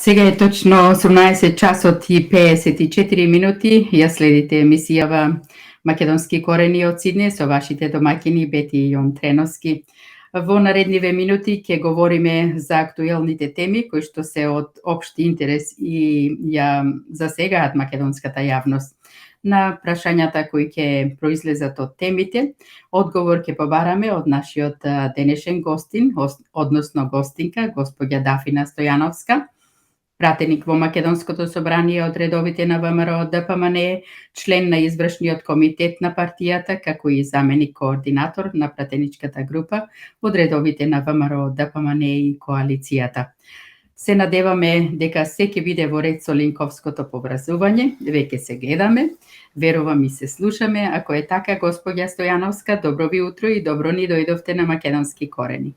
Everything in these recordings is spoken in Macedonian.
Сега е точно 18 часот и 54 минути. Ја следите емисијава Македонски корени од Сидне со вашите домаќини Бети и Јон Треновски. Во наредниве минути ќе говориме за актуелните теми кои што се од општи интерес и ја засегаат македонската јавност. На прашањата кои ќе произлезат од темите, одговор ќе побараме од нашиот денешен гостин, односно гостинка, господја Дафина Стојановска, пратеник во Македонското собрание од редовите на ВМРО ДПМН, член на извршниот комитет на партијата, како и заменик координатор на пратеничката група од редовите на ВМРО ДПМН и коалицијата. Се надеваме дека се ќе биде во ред со линковското поврзување, веќе се гледаме, верувам и се слушаме. Ако е така, господја Стојановска, добро ви утро и добро ни дојдовте на Македонски корени.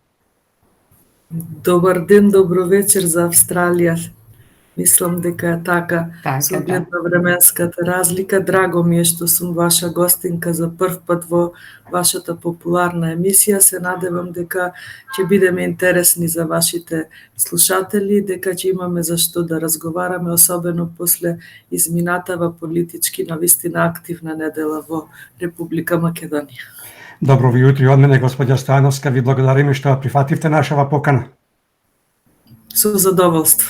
Добар ден, добро вечер за Австралија. Мислам дека е така, со оглед на временската разлика. Драго ми е што сум ваша гостинка за прв пат во вашата популарна емисија. Се надевам дека ќе бидеме интересни за вашите слушатели, дека ќе имаме за што да разговараме, особено после изминатава политички навистина активна недела во Република Македонија. Добро ви утро од мене, господја Стојановска. Ви благодариме што прифативте нашава покана. Со задоволство.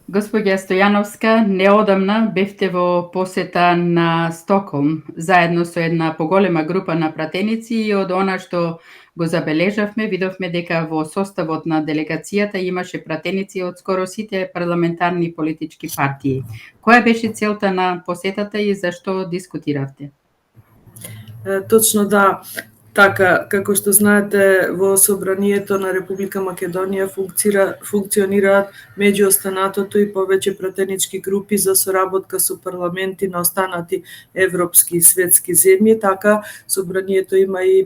Господја Стојановска, неодамна бевте во посета на Стоколм, заедно со една поголема група на пратеници, и од она што го забележавме, видовме дека во составот на делегацијата имаше пратеници од скоро сите парламентарни политички партии. Која беше целта на посетата и зашто дискутиравте? Точно да, така, како што знаете, во Собранието на Република Македонија функционираат меѓуостанатото и повеќе пратенички групи за соработка со парламенти на останати европски и светски земји. Така, Собранието има и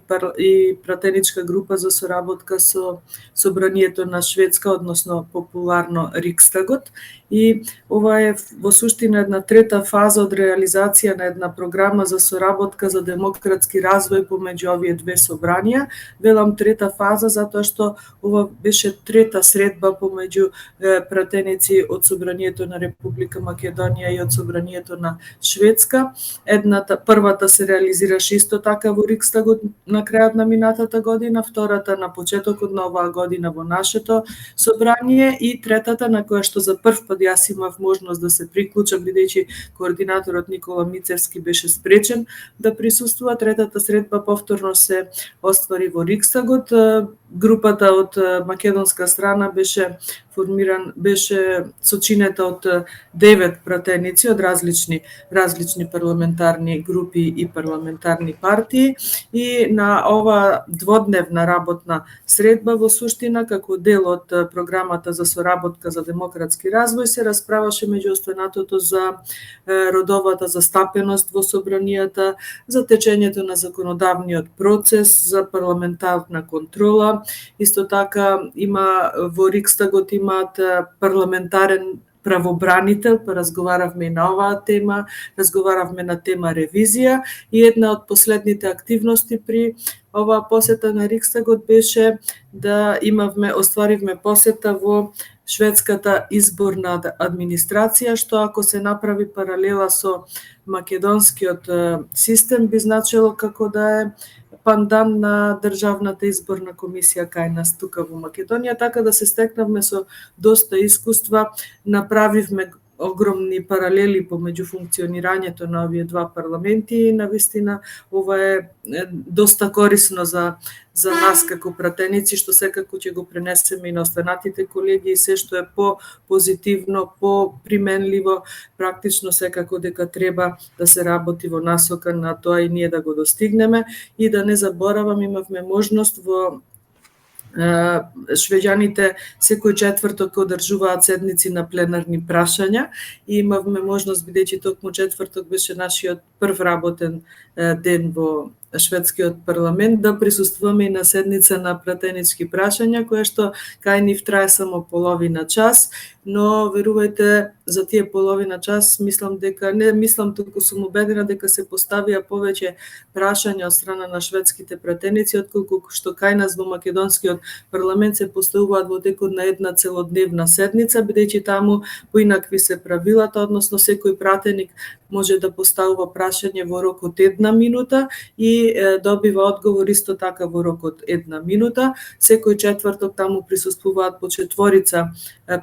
пратеничка група за соработка со Собранието на Шведска, односно популарно Рикстагот. И ова е во суштина една трета фаза од реализација на една програма за соработка за демократски развој помеѓу овие две собранија. Велам трета фаза затоа што ова беше трета средба помеѓу пратеници од Собранието на Република Македонија и од Собранието на Шведска. Првата се реализираше исто така во Рикстагот на крајот на минатата година, втората на почетокот на оваа година во нашето собрание и третата на која што за прв пат јас имав можност да се приклучам, бидејќи координаторот Никола Мицевски беше спречен да присуствува. Третата средба повторно се оствари во Рикстагот. Групата од македонска страна беше сочинета од 9 пратеници од различни парламентарни групи и парламентарни партии, и на ова дводневна работна средба во суштина како дел од програмата за соработка за демократски развој се расправаше меѓуостанатото за родовата застапеност во собранијата, за течењето на законодавниот процес, за парламентарна контрола. Исто така во Рикстагот имаат парламентарен правобранител, па разговаравме и на оваа тема, разговаравме на тема ревизија, и една од последните активности при оваа посета на Рикстагот беше да остваривме посета во шведската изборна администрација, што ако се направи паралела со македонскиот систем, би значило како да е пандан на Државната изборна комисија кај нас тука во Македонија, така да се стекнавме со доста искуства, направивме огромни паралели помеѓу функционирањето на овие два парламенти и навистина ова е доста корисно за нас како пратеници, што секако ќе го пренесеме и на останатите колеги, и се што е по-позитивно, по-применливо, практично секако дека треба да се работи во насока на тоа и ние да го достигнеме. И да не заборавам, имавме можност во швеѓаните секој четврток одржуваат седници на пленарни прашања и имавме можност, бидејќи токму четврток беше нашиот прв работен ден во шведскиот парламент да присуствуваме и на седница на пратенички прашања, која што кај нив трае само половина час, но верувајте, за тие половина час не мислам, туку сум убедена дека се поставија повеќе прашања од страна на шведските пратеници, отколку што кај нас во македонскиот парламент се поставуваат во текот на една целодневна седница, бидејќи таму поинакви се правилата, односно секој пратеник може да поставува прашање во рок од 1 минута и добива одговор исто така во рок од 1 минута. Секој четврток таму присуствуваат по 4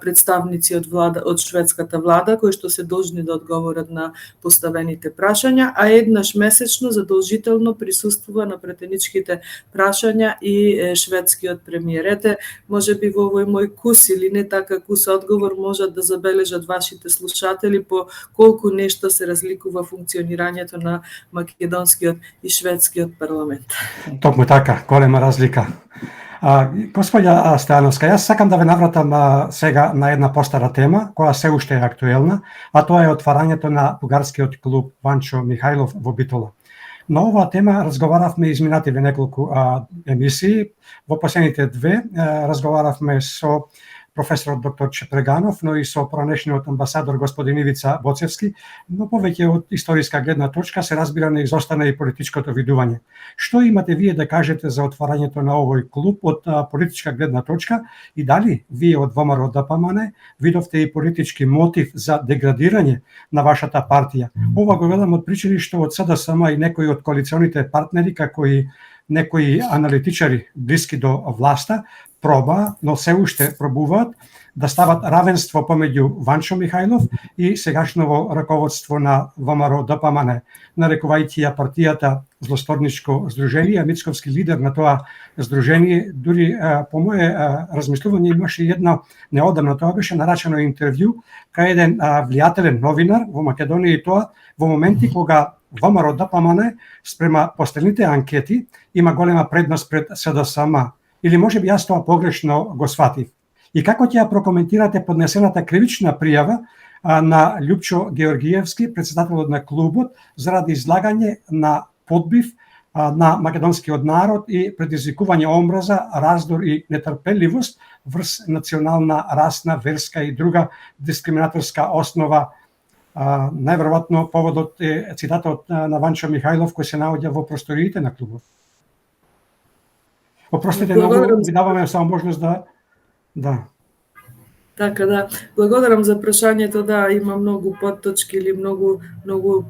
представници од шведската влада, кои што се должни да одговорат на поставените прашања, а еднаш месечно задолжително присуствува на пратеничките прашања и шведскиот премиер. Ете, можеби во овој мој кус или не така кус одговор можат да забележат вашите слушатели по колку нешто се разликува функционирањето на македонскиот и шведскиот парламент. Токму така, голема разлика. Господја Стојановска, јас сакам да ве навратам сега на една постара тема, која се уште е актуелна, а тоа е отварањето на бугарскиот клуб Ванчо Михајлов во Битола. На оваа тема разговаравме изминативе неколку емисии. Во последните 2 разговаравме со професорот доктор Чепреганов, но и со поранешниот амбасадор господин Ивица Боцевски, но повеќе од историска гледна точка се разбира не изостана и политичкото видување. Што имате вие да кажете за отварањето на овој клуб од политичка гледна точка и дали вие од ВМРО ДПМН видовте и политички мотив за деградирање на вашата партија? Ова го велам од причини што од СДСМ и некои од коалиционите партнери, како и некои аналитичари блиски до власта, но се уште пробуваат да стават равенство помеѓу Ванчо Михајлов и сегашново раководство на ВМРО ДПМН, нарекувајќи ја партијата злосторничко здружение. Мицковски лидер на тоа здружение, дури по мое размислување имаше едно неодамно, тоа беше нарачено интервју кај еден влијателен новинар во Македонија, и тоа во моменти кога ВМРО ДПМН спрема последните анкети има голема предност пред СДСМ. Или може би јас тоа погрешно го сватив? И како ќе ја прокоментирате поднесената кривична пријава на Љупчо Георгиевски, председателот на клубот, заради излагање на подбив на македонскиот народ и предизвикување омраза, раздор и нетрпеливост врз национална, расна, верска и друга дискриминаторска основа. Најверојатно поводот е цитатот на Ванчо Михајлов кој се наоѓа во просториите на клубот. Опростите, многу ви даваме само можност да. Така да, благодарам за прашањето, да, има многу подточки или многу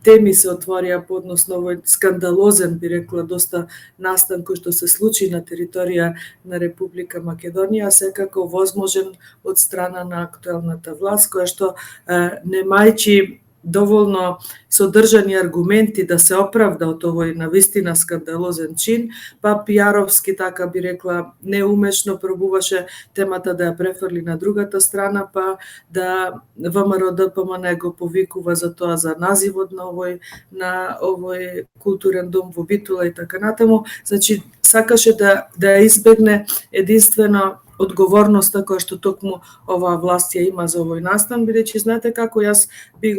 теми се отворија подносно овој скандалозен, би рекла, доста настан кој што се случи на територија на Република Македонија, секако возможен од страна на актуелната власт, која што немајќи доволно содржани аргументи да се оправда од овој навистина скандалозен чин, па пиаровски, така би рекла, неумешно пробуваше темата да ја префрли на другата страна, па да ВМРО ДПМН го повикува за тоа, за називот на овој културен дом во Битола и така натаму. Значи, сакаше да избегне единствено одговорноста која што токму оваа власт ја има за овој настан, бидејќи знаете како јас би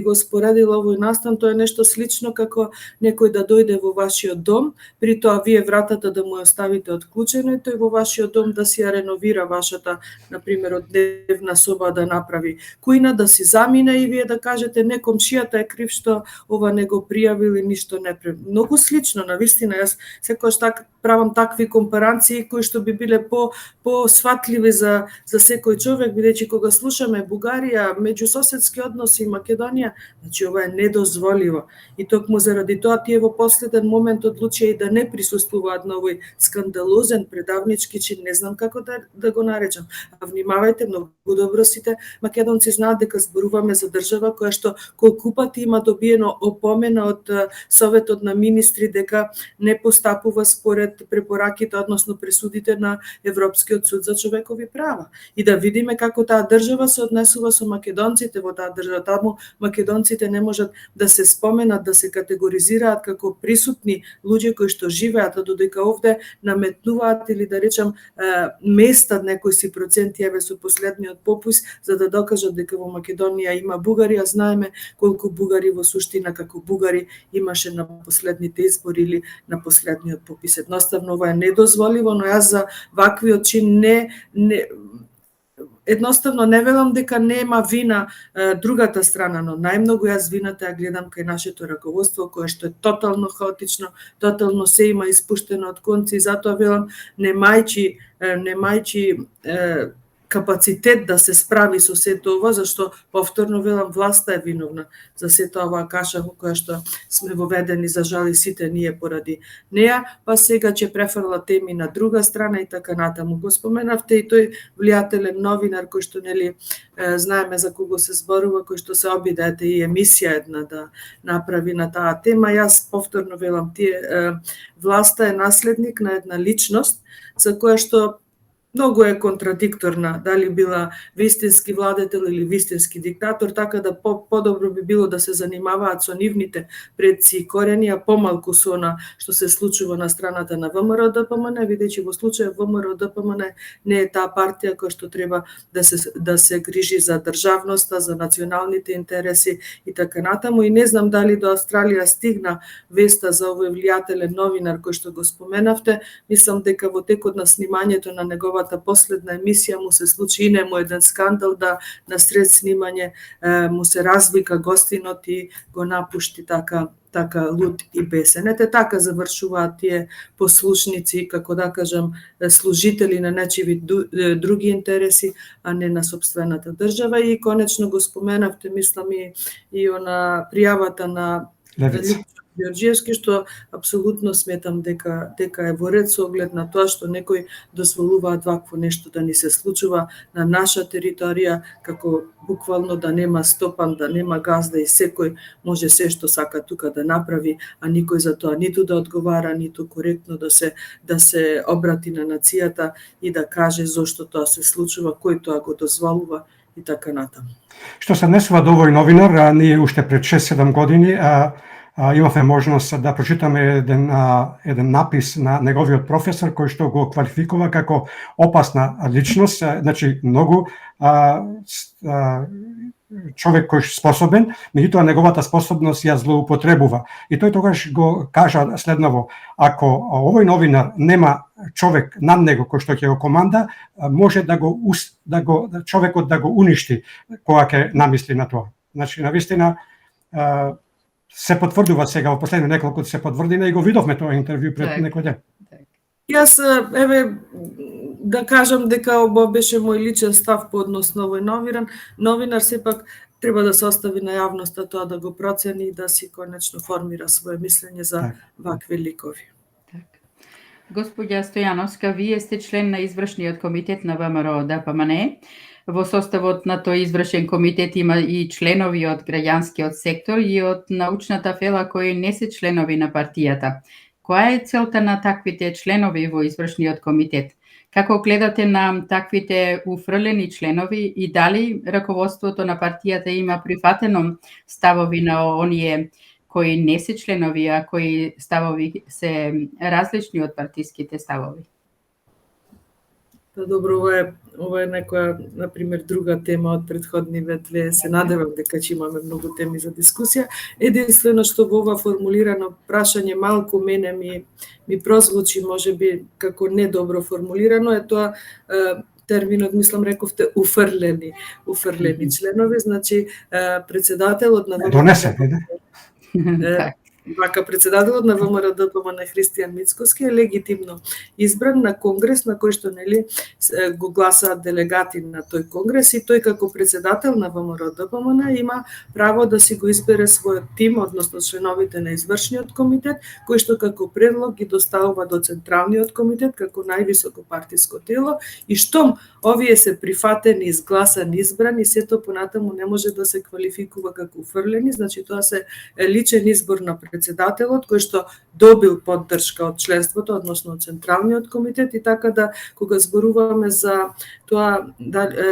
го споредила овој настан, тоа е нешто слично како некој да дојде во вашиот дом, при тоа вие вратата да му ја оставите отклучено и тој во вашиот дом да си ја реновира вашата, например, дневна соба, да направи кујна, да си замине и вие да кажете не, комшијата е крив што ова не го пријави или ништо не прави. Многу слично, навистина, јас секогаш правам такви компарации кои што би биле сватливи за секој човек, бидејќи кога слушаме Бугарија, меѓусоседски односи и Македонија, значи ова е недозволиво. И токму заради тоа тие во последен момент одлучија и да не присуствуваат на овој скандалозен предавнички чин, не знам како да го наречам. А внимавајте, многу добро сите македонци знаат дека зборуваме за држава која што колку пати има добиено опомена од Советот на министри дека не постапува според препораките, односно пресудите на Европскиот суд за човекови права и да видиме како таа држава се однесува со македонците во таа држава. Таму македонците не можат да се споменат, да се категоризираат како присутни луѓе кои што живеат, а додека овде наметнуваат или да речам места некои си проценти еве со последниот попис за да докажат дека во Македонија има бугари, а знаеме колку бугари во суштина како бугари имаше на последните избори или на последниот попис. Едноставно ова е недозволиво, но јас за ваквиот чин едноставно не велам дека нема вина другата страна, но најмногу јас вината ја гледам кај нашето раководство кое што е тотално хаотично, тотално се има испуштено од конци и затоа велам немајчи капацитет да се справи со сето ова, зашто повторно велам власта е виновна за сето оваа каша во која што сме воведени за жал и сите ние поради неа, па сега ќе префрла теми на друга страна и така натаму. Го споменавте и тој влијателен новинар кој што знаеме за кого се зборува, кој што се обиде и емисија една да направи на таа тема. Јас повторно велам власта е наследник на една личност за која што многу е контрадикторна, дали била вистински владетел или вистински диктатор, така да подобро би било да се занимаваат со нивните предци и корени, а помалку со она што се случува на страната на ВМРО-ДПМН, бидејќи во случајот ВМРО-ДПМН не е таа партија која што треба да се грижи за државноста, за националните интереси и така натаму. И не знам дали до Австралија стигна веста за овој влијателен новинар кој што го споменавте. Мислам дека во текот на снимањето на неговата последна емисија му се случи и нему еден скандал да насред снимање му се развика гостинот и го напушти така луд и бесен. Ете така завршуваат тие послушници, како да кажам, служители на нечиви други интереси, а не на собствената држава. И конечно го споменавте, мислам и она пријавата на Ѓорѓиевски, што апсолутно сметам дека е во ред со оглед на тоа што некои дозволуваат вакво нешто да ни се случува на наша територија, како буквално да нема стопан, да нема газда и секој може се што сака тука да направи, а никој за тоа ниту да одговара, ниту коректно да се обрати на нацијата и да каже зошто тоа се случува, кој тоа го дозволува и така натаму. Што се однесува до овој новинар, ние уште пред 6-7 години имавме можност да прочитаме еден напис на неговиот професор кој што го квалификува како опасна личност, значи многу човек кој е способен, меѓутоа неговата способност ја злоупотребува. И тој тогаш го кажа следново: ако овој новинар нема човек над него кој што ќе го команда, може човекот да го уништи кога ќе намисли на тоа. Значи навистина се потврдува сега во последните неколку се потврдина и го видовме тоа интервју пред некој ден. Јас да кажам дека ова беше мој личен став по однос на овој новинар сепак треба да се остави на јавноста тоа да го процени и да си конечно формира свое мислење за вакви ликови. Господја Стојановска, вие сте член на извршниот комитет на ВМРО-ДПМН. Во составот на тој извршен комитет има и членови од граѓанскиот сектор и од научната фела кои не се членови на партијата. Која е целта на таквите членови во извршниот комитет? Како гледате на таквите уфрлени членови и дали раководството на партијата има прифатено ставови на оние кои не се членови, а кои ставови се различни од партиските ставови? Добро, ова е некоја, например, друга тема од претходниве две. Се надевам дека ќе имаме многу теми за дискусија. Единствено што во ова формулирано прашање малку мене ми прозвучи можеби како недобро формулирано е тоа терминот, мислам, рековте уфрлени членови, значи председателот на Вака председателот на ВМРО-ДПМН Христијан Мицкоски е легитимно избран на конгрес на кој што го гласаат делегати на тој конгрес и тој како председател на ВМРО-ДПМН има право да си го избере својот тим, односно членовите на извршниот комитет, кој што како предлог ги доставува до централниот комитет како највисоко партиско тело и штом овие се прифатени, изгласани, избрани, сето понатаму не може да се квалификува како уфрлени, значи тоа се личен избор на председателот кој што добил поддршка од членството, односно од Централниот комитет, и така да кога зборуваме за тоа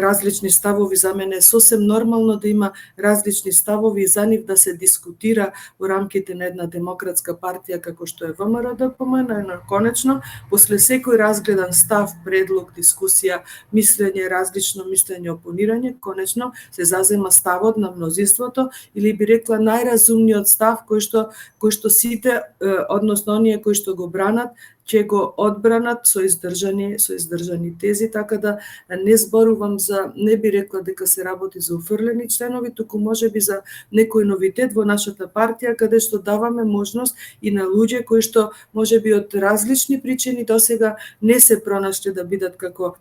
различни ставови, за мене е сосем нормално да има различни ставови и за нив да се дискутира во рамките на една демократска партија како што е ВМРО-ДПМН, но конечно после секој разгледан став, предлог, дискусија, мислење, различно мислење, опонирање, конечно се зазема ставот на мнозинството или би рекла најразумниот став кој што сите, односно оние кои што го бранат, ќе го одбранат со издржани тези, така да не зборувам за, не би рекла дека се работи за уфрлени членови, туку можеби за некој новитет во нашата партија, каде што даваме можност и на луѓе кои што можеби од различни причини досега не се пронашле да бидат како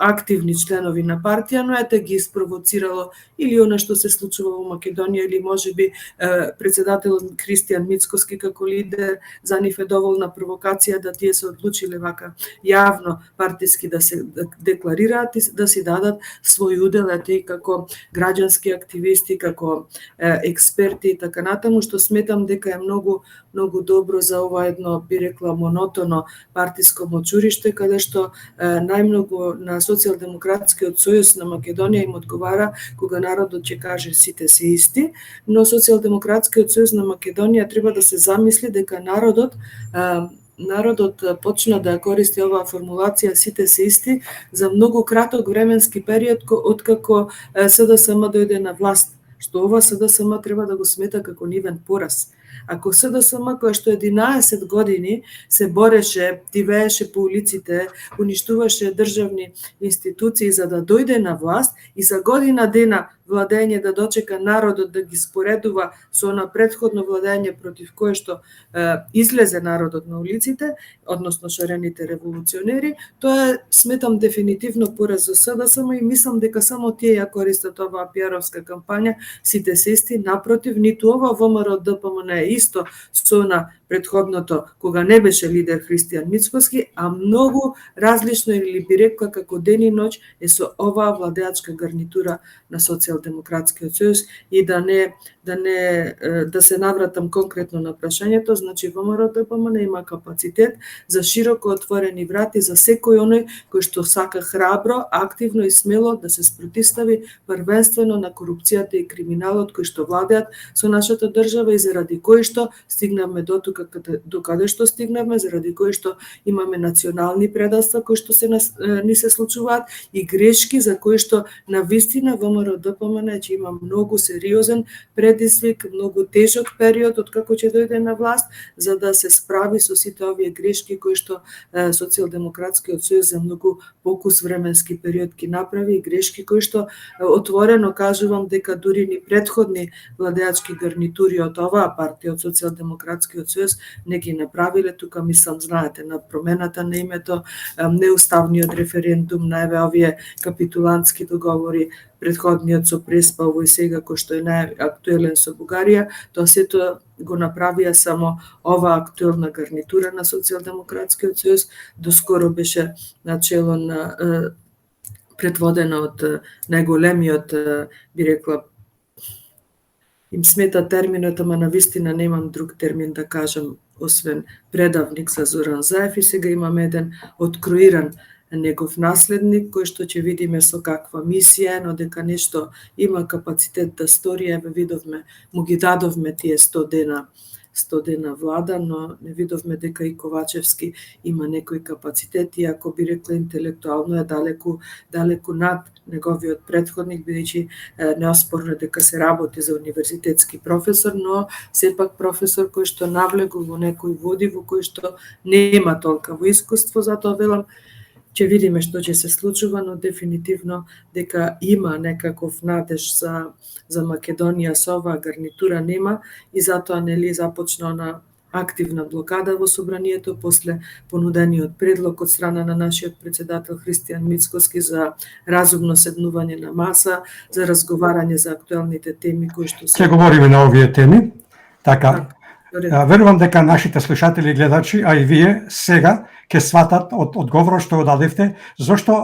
активни членови на партија, но ете ги испровоцирало или она што се случува во Македонија, или можеби председателот Христијан Мицкоски како лидер, за нив е доволна провокација да тие се одлучиле вака јавно партиски да се декларираат и да си дадат свој удел, и како граѓански активисти, како експерти и така натаму, што сметам дека е многу добро за ова едно, би рекла, монотоно партиско мочуриште, каде што најмногу на Социјалдемократскиот сојуз на Македонија им одговара кога народот ќе каже сите се исти, но Социјалдемократскиот сојуз на Македонија треба да се замисли дека народот почна да користи оваа формулација сите се исти за многу краток временски период откако СДСМ дојде на власт, што ова СДСМ треба да го смета како нивен пораз. Ако СДСМ, која што 11 години се бореше, дивееше по улиците, уништуваше државни институции за да дојде на власт и за година дена владење да дочека народот да ги споредува со на предходно владење против кое што излезе народот на улиците, односно шарените револуционери, тоа е, сметам, дефинитивно пораз за СДСМ и мислам дека само тие ја користат оваа пиаровска кампања, сите се исти, напротив, ниту ова ВМРО-ДПМН е исто со на предходното, кога не беше лидер Христијан Мицкоски, а многу различно, или би рекла како ден и ноќ, е со оваа владеачка гарнитура на Социјалдемократскиот сојуз. И да се навратам конкретно на прашањето, значи ВМРО-ДПМН има капацитет за широко отворени врати за секој оној кој што сака храбро, активно и смело да се спротивстави првенствено на корупцијата и криминалот кои што владеат со нашата држава и заради кои што стигнавме до каде што стигнавме, заради кои што имаме национални предавства кои што ни се случуваат и грешки за кои што навистина ВМРО-ДПМН ќе има многу сериозен предизвик, многу тежок период од како ќе дојде на власт за да се справи со сите овие грешки кои што Социјалдемократскиот сојуз за многу покус временски период ги направи, и грешки кои што отворено кажувам дека дури ни предходни владеачки гарнитури од оваа партија, од Социјалдемократскиот сојуз, не ги направиле. Тука мислам, знаете, на промената на името, неуставниот референдум, на овие капитулантски договори, предходниот со Преспа, и сега кој што е најактуелен со Бугарија, тоа сето го направија само ова актуелна гарнитура на Социјалдемократскиот сојуз. Доскоро беше начело на предводена од најголемиот, би рекла, им смета терминот, ама навистина немам друг термин да кажам освен предавник за Зоран Заев, и сега имаме еден откроиран негов наследник кој што ќе видиме со каква мисија, но дека нешто има капацитет да стори, еве видовме, му ги дадовме тие 100 дена влада, но не видовме дека и Ковачевски има некој капацитет, иако би рекла интелектуално е далеку над неговиот предходник, бидејќи неоспорно дека се работи за универзитетски професор, но сепак професор кој што навлегол во некој води во кој што нема толкаво искуство, затоа велам ќе видиме што ќе се случува, но дефинитивно дека има некаков надеж за Македонија со оваа гарнитура нема, и затоа нели започна на активна блокада во собранието после понудениот предлог од страна на нашиот председател Христијан Мицкоски за разумно седнување на маса, за разговарање за актуелните теми кои што се... Ќе говориме на овие теми. Така, Верувам дека нашите слушатели и гледачи, а и вие сега ќе сватат од одговорот што дадевте, зошто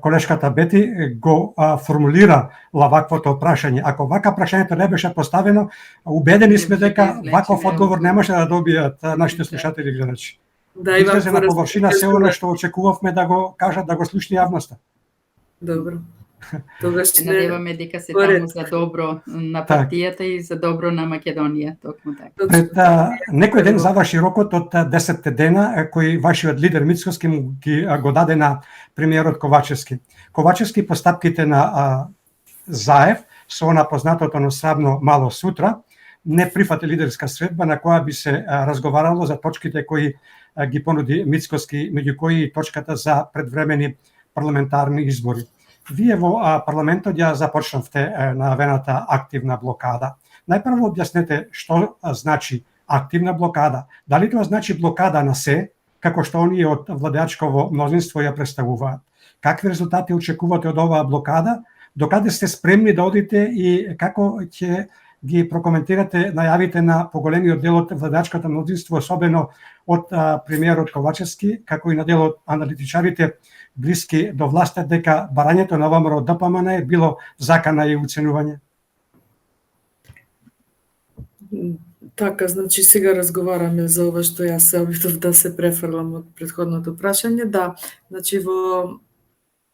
колешката Бети го формулира ваквото прашање. Ако вака прашањето не беше поставено, убедени сме дека ваков одговор не може да добијат нашите слушатели и гледачи. Да, излезе на површина се оно што очекувавме да го кажат, да го слушне јавноста. Добро. Тогаш се надеваме дека се таму за добро на партијата и за добро на Македонија, токму така. Пред некој ден заврши рокот од 10 дена кој вашиот лидер Мицкоски го даде на премиерот Ковачевски. Ковачевски по стапките на Заев со она познатото нославно мало сутра не прифати лидерска средба на која би се разговарало за точките кои ги понуди Мицкоски, меѓу кои точката за предвремени парламентарни избори. Вие во парламентот ја започнавте најавената активна блокада. Најпрво објаснете што значи активна блокада. Дали тоа значи блокада на се, како што оние од владеачково мнозинство ја представуваат? Какви резултати очекувате од оваа блокада? Докаде сте спремни да одите и како ќе ги прокоментирате најавите на поголемиот дел од владеачкото мнозинство, особено од премиерот Ковачевски, како и на дел од аналитичарите блиски до власта, дека барањето на ВМРО ДПМН е било закана и уценување? Така, значи сега разговараме за ова што јас се обидов да се префрлам од претходното прашање. Да, значи во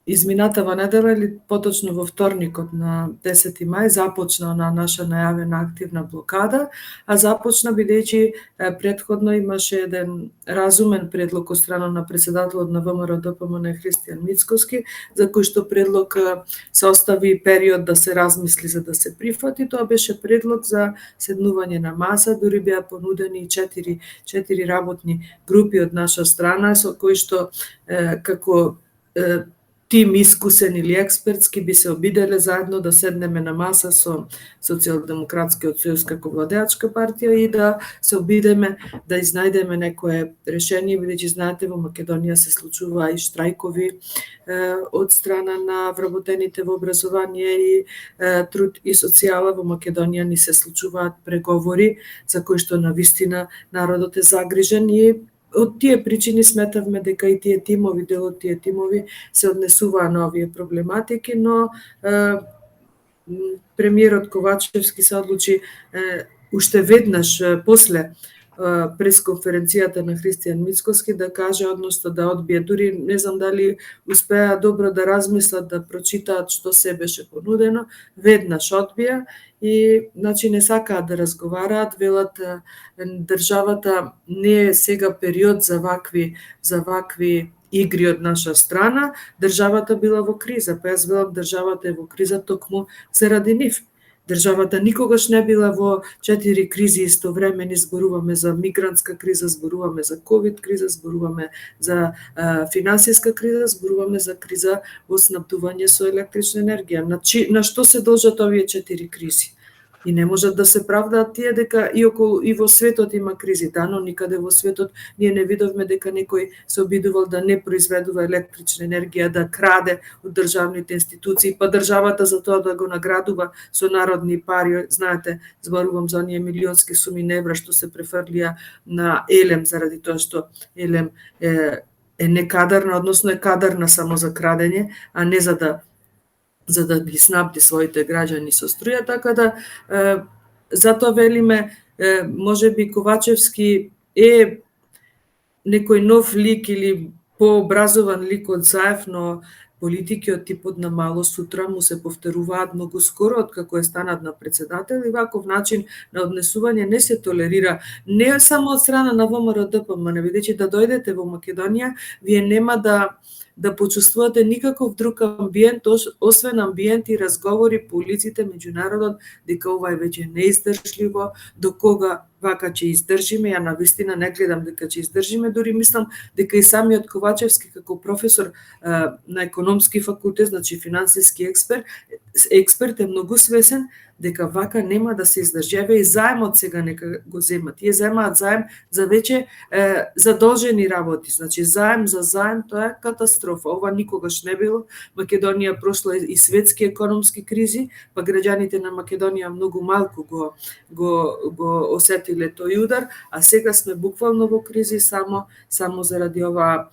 изминатава недела или поточно во вторникот на 10 мај започна на наша најавена активна блокада, а започна бидејќи претходно имаше еден разумен предлог од страна на председателот на ВМРО ДПМН Христијан Мицкоски, за кој што предлог се остави период да се размисли за да се прифати. Тоа беше предлог за седнување на маса, дури беа понудени 4 работни групи од наша страна со кои што како тим искусен или експертски би се обиделе заедно да седнеме на маса со Социјалдемократскиот сојуз како владеачка партија и да се обидеме да изнајдеме некое решение, бидејќи знаете во Македонија се случува и штрајкови од страна на вработените во образование и труд и социјала. Во Македонија ни се случуваат преговори за кои што навистина народот е загрижен и од тие причини сметавме дека и тие тимови, дел од тие тимови се однесуваа на овие проблематики, но премиерот Ковачевски се одлучи уште веднаш после пресконференцијата на Христијан Мицкоски да каже, односно да одбие. Дури не знам дали успеа добро да размислат, да прочитаат што се беше понудено, веднаш одбија и значи не сакаат да разговараат, велат државата не е сега период за вакви игри од наша страна, државата била во криза, па јас велам државата е во криза токму заради нив. Државата никогаш не била во 4 кризи истовремени, зборуваме за мигрантска криза, зборуваме за ковид криза, зборуваме за финансиска криза, зборуваме за криза во снабдување со електрична енергија. На што се должат овие 4 кризи? И не можат да се правдаат тие дека и во светот има кризи, да, но никаде во светот ние не видовме дека некој се обидувал да не произведува електрична енергија, да краде од државните институции, па државата за тоа да го наградува со народни пари. Знаете, зборувам за оние милионски суми на евра што се префрлија на Елем заради тоа што Елем е некадарна, односно е кадарна само за крадење, а не за да ги снабди своите граѓани со струја, така да затоа велиме можеби Ковачевски е некој нов лик или пообразован лик од Заев, но политики од типот на мало сутра му се повторуваат многу скоро откако е станат на председател и ваков начин на однесување не се толерира не само од страна на ВМРО ДПМН, бидејќи да дојдете во Македонија, вие нема да почувствувате никаков друг амбиент, освен амбиент и разговори по улиците меѓу народот, дека ова е веќе неиздржливо, до кога вака ќе издржиме. Ја навистина не гледам дека ќе издржиме, дури мислам дека и самиот Ковачевски како професор на економски факултет, значи финансиски експерт, експерт е многу свесен дека вака нема да се издржи. И заемот сега нека го земат. Тие земаат заем за веќе задолжени работи. Значи заем за заем, тоа е катастрофа. Ова никогаш не било. Македонија прошла и светски економски кризи, па граѓаните на Македонија многу малку го осетиле тој удар, а сега сме буквално во кризи само заради оваа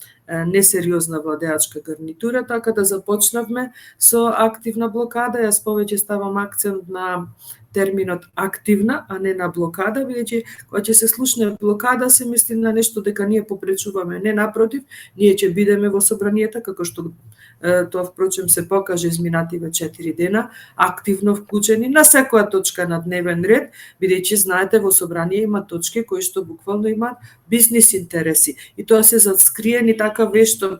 несериозна владеачка гарнитура, така да започнавме со активна блокада. Јас повеќе ставам акцент на терминот активна, а не на блокада, бидејќи кога ќе се слушне блокада се мисли на нешто дека ние попречуваме. Не, напротив, ние ќе бидеме во собранието, како што тоа впрочем се покаже изминативе 4 дена, активно вклучени на секоја точка на дневен ред, бидејќи знаете во собрание има точки кои што буквално имаат бизнис интереси. И тоа се заскриени така вешто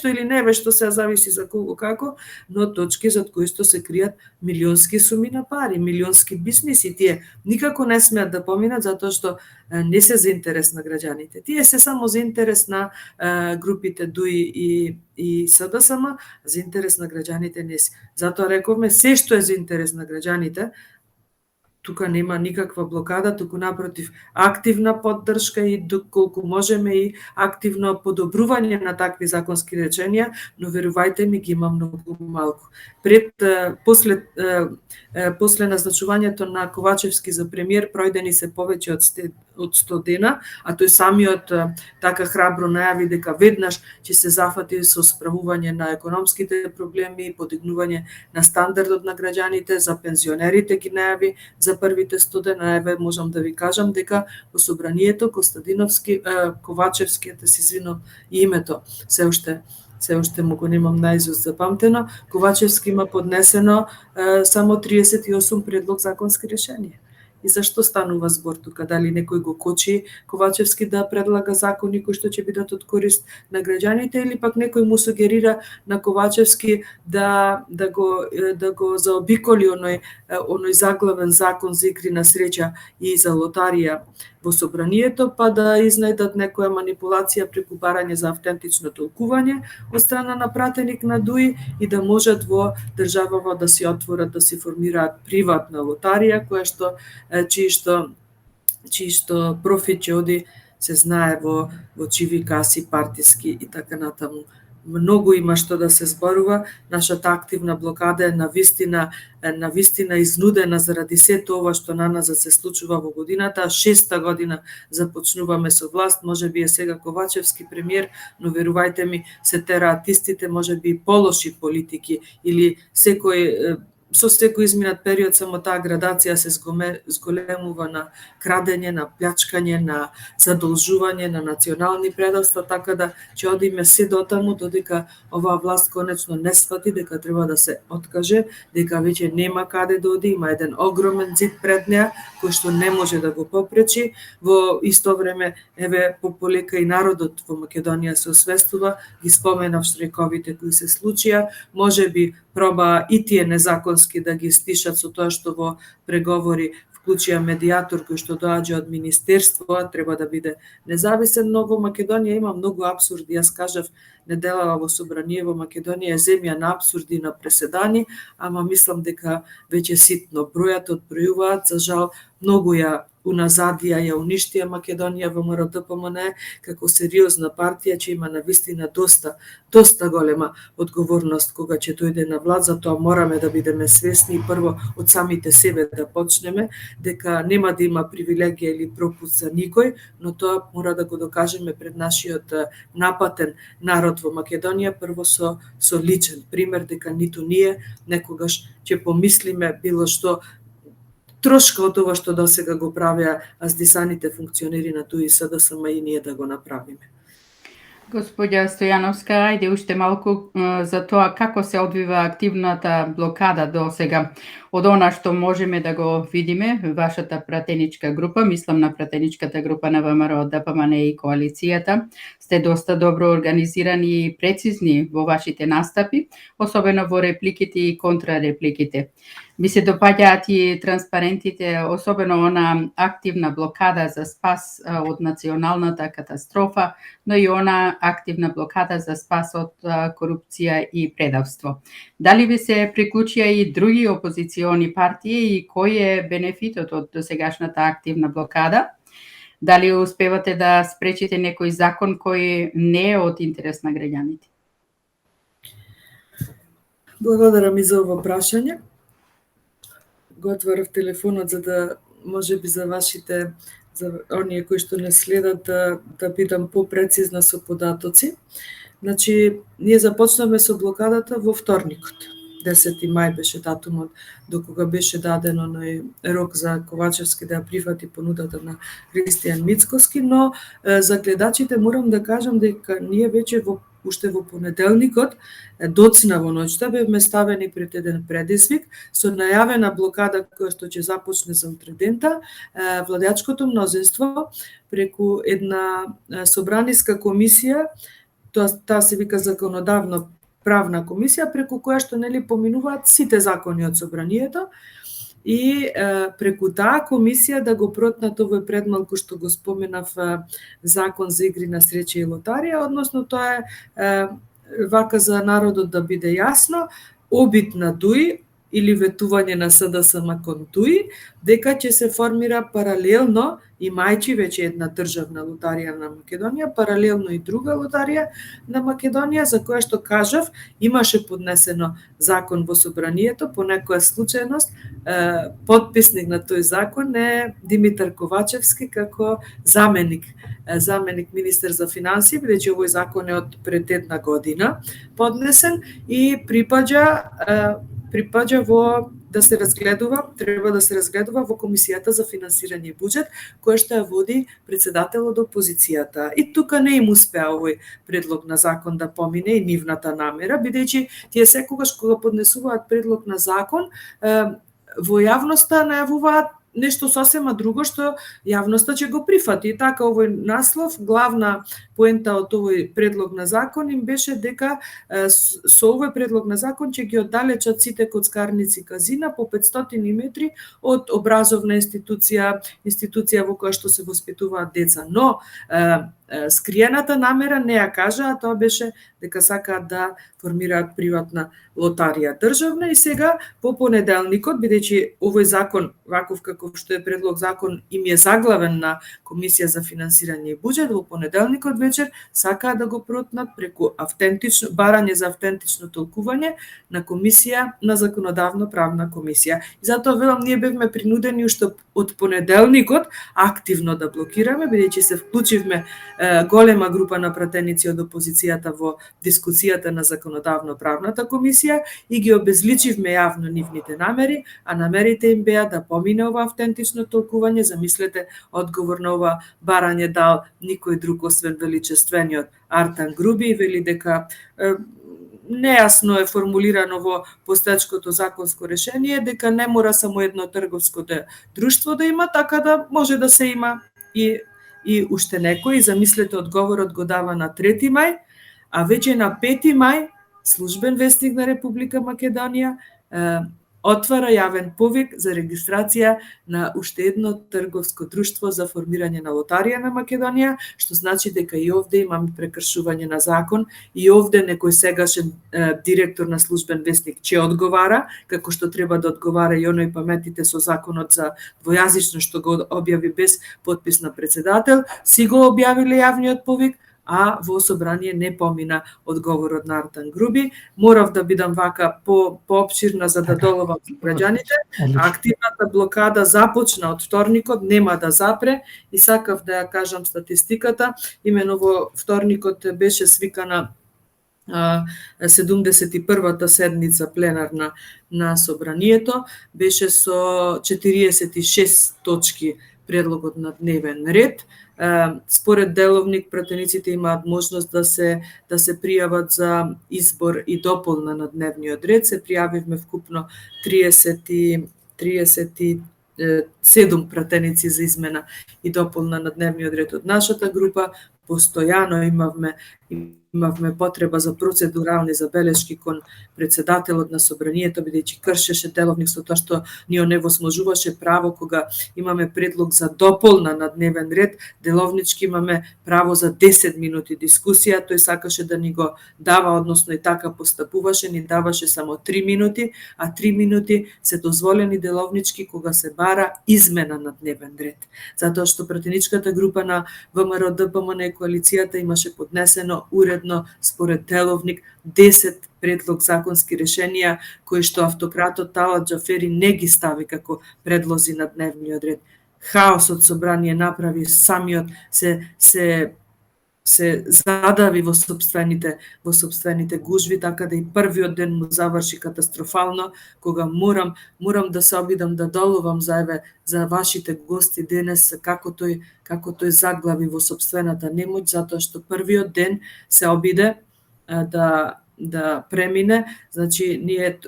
или не вешто, се зависи за кого како, но точки зад кои што се кријат милионски суми на пари, милионски бизниси. Тие никако не смеат да поминат затоа што не се за интерес на граѓаните. Тие се само за интерес на групите ДУИ и СДСМ, за интерес на граѓаните не се. Затоа рековме, се што е за интерес на граѓаните, тука нема никаква блокада, туку напротив, активна поддршка и доколку можеме и активно подобрување на такви законски реченија, но верувајте ми ги има многу малку. После назначувањето на Ковачевски за премиер пројдени се повеќе од 100 дена, а тој самиот така храбро најави дека веднаш ќе се зафати со справување на економските проблеми и подигнување на стандардот на граѓаните, за пензионерите ги најави за првите 100 дена. Еве можам да ви кажам дека во собранието Ковачевски, се извинувам името, се уште му го немам наизуст запамтено, Ковачевски има поднесено само 38 предлог законски решенија. И зашто станува збор тука? Дали некој го кочи Ковачевски да предлага закони кои што ќе бидат од корист на граѓаните, или пак некој му сугерира на Ковачевски да го заобиколи оној заглавен закон за игри на среќа и за лотарија во собранието, па да изнајдат некоја манипулација преку барање за автентично толкување од страна на пратеник на ДУИ и да можат во државава да си отворат, да си формираат приватна лотарија, која што чијшто профит ќе оди, се знае, во чиви каси, партиски и така натаму. Многу има што да се зборува. Нашата активна блокада е навистина изнудена заради сето ова што на нас се случува во годината. 6-та година започнуваме со власт, можеби е сега Ковачевски премиер, но верувајте ми, се тераат истите, можеби полоши политики или со секој изминат период само таа градација се зголемува на крадење, на плячкање, на задолжување, на национални предавства, така да ќе одиме се дотаму додека оваа власт конечно не сфати дека треба да се откаже, дека веќе нема каде да оди, има еден огромен зид пред неа кој што не може да го попречи. Во исто време, еве, полека и народот во Македонија се освестува, ги споменав штрайковите кои се случија, можеби проба и тие незаконски да ги стишат со тоа што во преговори вклучија медијатор кој што доаѓа од министерство, треба да биде независен, но во Македонија има многу апсурди. Јас кажав неделава во собрание, во Македонија е земја на апсурди и на преседани, ама мислам дека веќе ситно бројат одбројуваат, за жал многу ја уназадија, ја уништија Македонија во МРДПМН како сериозна партија, че има навистина доста голема одговорност кога ќе дојде на власт, затоа мораме да бидеме свесни и прво од самите себе да почнеме дека нема да има привилегија или пропуст за никој, но тоа мора да го докажеме пред нашиот напатен народ во Македонија, прво со личен пример, дека ниту ние некогаш ќе помислиме било што трошка од ова што досега го правеа аздисаните функционери на ДУИ СДСМ и ние да го направиме. Господја Стојановска, ајде уште малку за тоа како се одвива активната блокада до сега. Од она што можеме да го видиме, вашата пратеничка група, мислам на пратеничката група на ВМРО, ДПМН и коалицијата, сте доста добро организирани и прецизни во вашите настапи, особено во репликите и контрарепликите. Ми се допаѓаат и транспарентите, особено она активна блокада за спас од националната катастрофа, но и она активна блокада за спас од корупција и предавство. Дали ви се приклучија и други опозициони партии и кој е бенефитот од досегашната активна блокада? Дали успевате да спречите некој закон кој не е од интерес на граѓаните? Благодарам и за ова прашање. Го отворив телефонот за да можеби за вашите, за оние кои што не следат, да бидам попрецизна со податоци. Значи, ние започнаме со блокадата во вторникот. 10 мај беше датумот до кога беше дадено на рок за Ковачевски да ја прифати понудата на Христијан Мицкоски, но за гледачите морам да кажам дека ние веќе уште во понеделникот, доцна во ноќта, бевме ставени пред еден предизвик со најавена блокада која што ќе започне за утредента. Владеачкото мнозинство преку една собраниска комисија, таа се вика законодавно правна комисија, преку која што нели поминуваат сите закони од собранието, и преку таа комисија да го протнат овој предмалку што го споменав закон за игри на среќа и лотарија, односно тоа е вака за народот да биде јасно, обид на ДУИ или ветување на СДСМ кон ДУИ, дека ќе се формира паралелно, имајќи веќе една државна лотарија на Македонија, паралелно и друга лотарија на Македонија, за која што кажав, имаше поднесено закон во собранието, по некоја случајност, подписник на тој закон е Димитар Ковачевски како заменик министер за финансии, бидејќи овој закон е од пред една година поднесен и припаѓа во да се разгледува, треба да се разгледува во Комисијата за финансирање и буџет, која што ја води председателот од опозицијата. И тука не им успеа овој предлог на закон да помине и нивната намера, бидејќи тие секогаш кога поднесуваат предлог на закон, во јавноста најавуваат нешто сосема друго што јавноста ќе го прифати. И така овој наслов, главна поента од овој предлог на закон им беше дека со овој предлог на закон ќе ги оддалечат сите коцкарници казина по 500 метри од образовна институција во која што се воспитуваат деца. Но скриената намера не ја кажа, а тоа беше дека сакаат да формираат приватна лотарија државна. И сега по понеделникот, бидејќи овој закон, ваков каков што е предлог закон, им е заглавен на Комисија за финансирање и буџет, во понеделникот вечер сакаат да го протнат преку автентично барање за автентично толкување на комисија, на законодавно правна комисија. И затоа велам, ние бевме принудени уште од понеделникот активно да блокираме, бидејќи се вклучивме голема група на пратеници од опозицијата во дискусијата на законодавно правната комисија и ги обезличивме јавно нивните намери, а намерите им беа да помине ова автентично толкување. Замислете, одговор на ова барање дал никој друг освен величествениот Артан Груби, вели дека нејасно е формулирано во постоечкото законско решение дека не мора само едно трговско друштво да има, така да може да се има и уште некој. Замислете, одговорот го дава на 3 мај, а веќе на 5 мај Службен вестник на Република Македонија отвара јавен повик за регистрација на уште едно трговско друштво за формирање на лотарија на Македонија, што значи дека и овде имаме прекршување на закон, и овде некој сегашен директор на Службен вестник ќе одговара, како што треба да одговара и оној паметите со законот за двојазично што го објави без подпис на председател, си го објавиле јавниот повик, а во собрание не помина одговорот на Артан Груби. Морав да бидам вака поопширна за да доловам граѓаните. Активната блокада започна од вторникот, нема да запре, и сакав да ја кажам статистиката. Имено во вторникот беше свикана 71-та седница пленарна на собранието, беше со 46 точки предлогот на дневен ред. Според деловник, пратениците имаат можност да се пријават за избор и дополна на дневниот ред. Се пријавивме вкупно 37 пратеници за измена и дополна на дневниот ред од нашата група. Постојано имавме имавме потреба за процедурални забелешки кон председателот на собранието, бидејќи кршеше деловник со тоа што ни оневозможуваше право кога имаме предлог за дополна на дневен ред, деловнички имаме право за 10 минути дискусија, тој сакаше да ни го дава, односно и така постапуваше, ни даваше само 3 минути, а 3 минути се дозволени деловнички кога се бара измена на дневен ред. Затоа што пратеничката група на ВМРО ДПМН и коалицијата имаше поднесено уредно според деловник 10 предлог законски решенија кои што автократот Талат Џафери не ги стави како предлози на дневниот ред. Хаосот собрание направи, самиот се задави во сопствените гужви, така да и првиот ден му заврши катастрофално, кога морам да се обидам да долувам за вашите гости денес како тој заглави во сопствената немоќ, затоа што првиот ден се обиде да премине, значи ние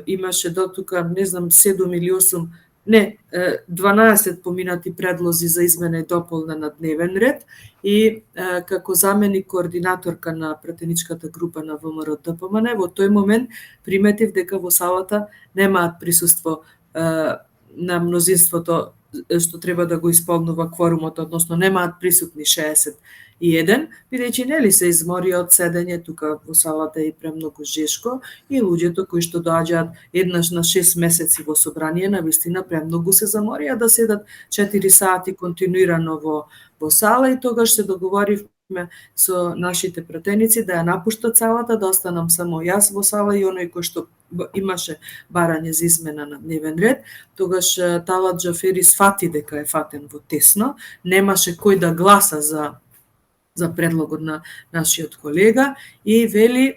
имаше до тука, не знам, 7 или 8 12 поминати предлози за измена и дополна на дневен ред и како заменик координаторка на пратеничката група на ВМРО ДПМН, во тој момент приметив дека во салата немаат присуство на мнозинството што треба да го исполнува кворумот, односно немаат присутни 61, бидејќи нели се изморија од седење тука во салата и премногу жешко и луѓето кои што доаѓаат еднаш на 6 месеци во собрание навистина премногу се заморија да седат 4 сати континуирано во сала и тогаш се договоривме со нашите пратеници да ја напуштат салата, да останам само јас во сала и оној кој што имаше барање за измена на дневен ред. Тогаш Талат Џафери сфати дека е фатен во тесно, немаше кој да гласа за предлогот на нашиот колега и вели,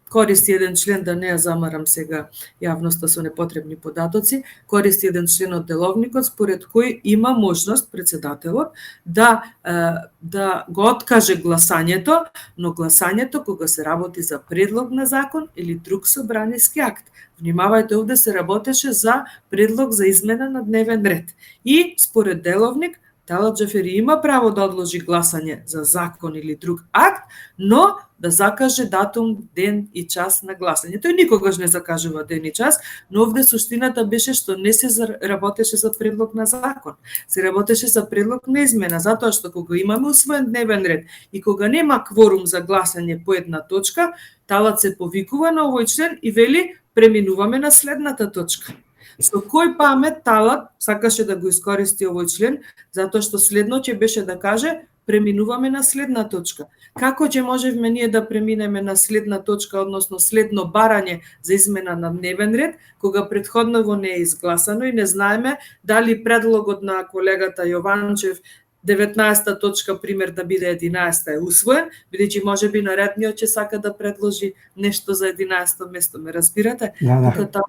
користи еден член, да не ја замарам сега јавноста со непотребни податоци, користи еден член од деловникот според кој има можност председателот да го откаже гласањето, но гласањето кога се работи за предлог на закон или друг собраниски акт. Внимавајте, овде се работеше за предлог за измена на дневен ред. И според деловник Талат Џафери има право да одложи гласање за закон или друг акт, но да закаже датум, ден и час на гласање. Тој никогаш не закажува ден и час, но овде суштината беше што не се работеше за предлог на закон. Се работеше за предлог на измена, затоа што кога имаме усвоен дневен ред и кога нема кворум за гласање по една точка, Талат се повикува на овој член и вели преминуваме на следната точка. Со кој памет Талат сакаше да го искористи овој член, затоа што следно ќе беше да каже преминуваме на следна точка. Како ќе можевме ние да преминеме на следна точка, односно следно барање за измена на дневен ред, кога претходново не е изгласано и не знаеме дали предлогот на колегата Јованчев 19 точка, пример, да биде 11 е усвоен, бидејќи можеби наредниот ќе сака да предложи нешто за 11 место, ме разбирате? Да.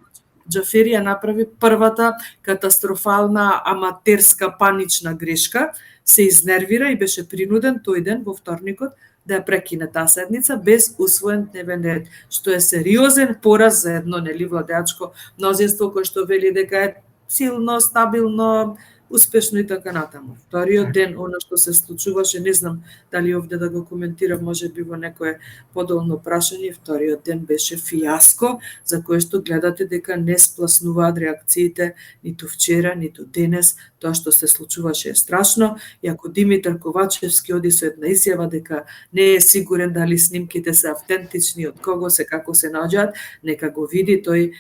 Џафери ја направи првата катастрофална, аматерска, панична грешка, се изнервира и беше принуден тој ден во вторникот да ја прекине таа седница без усвоен дневен ред, што е сериозен пораз за едно владеачко мнозинство кој што вели дека е силно, стабилно, успешно и така натаму. Вториот ден, она што се случуваше, не знам дали овде да го коментирам, може би во некое подолно прашање, вториот ден беше фијаско, за кое што гледате дека не спласнуваат реакциите ниту вчера, ниту денес, тоа што се случуваше е страшно, и ако Димитар Ковачевски оди со една изјава дека не е сигурен дали снимките се автентични, од кого се, како се наоѓаат, нека го види тој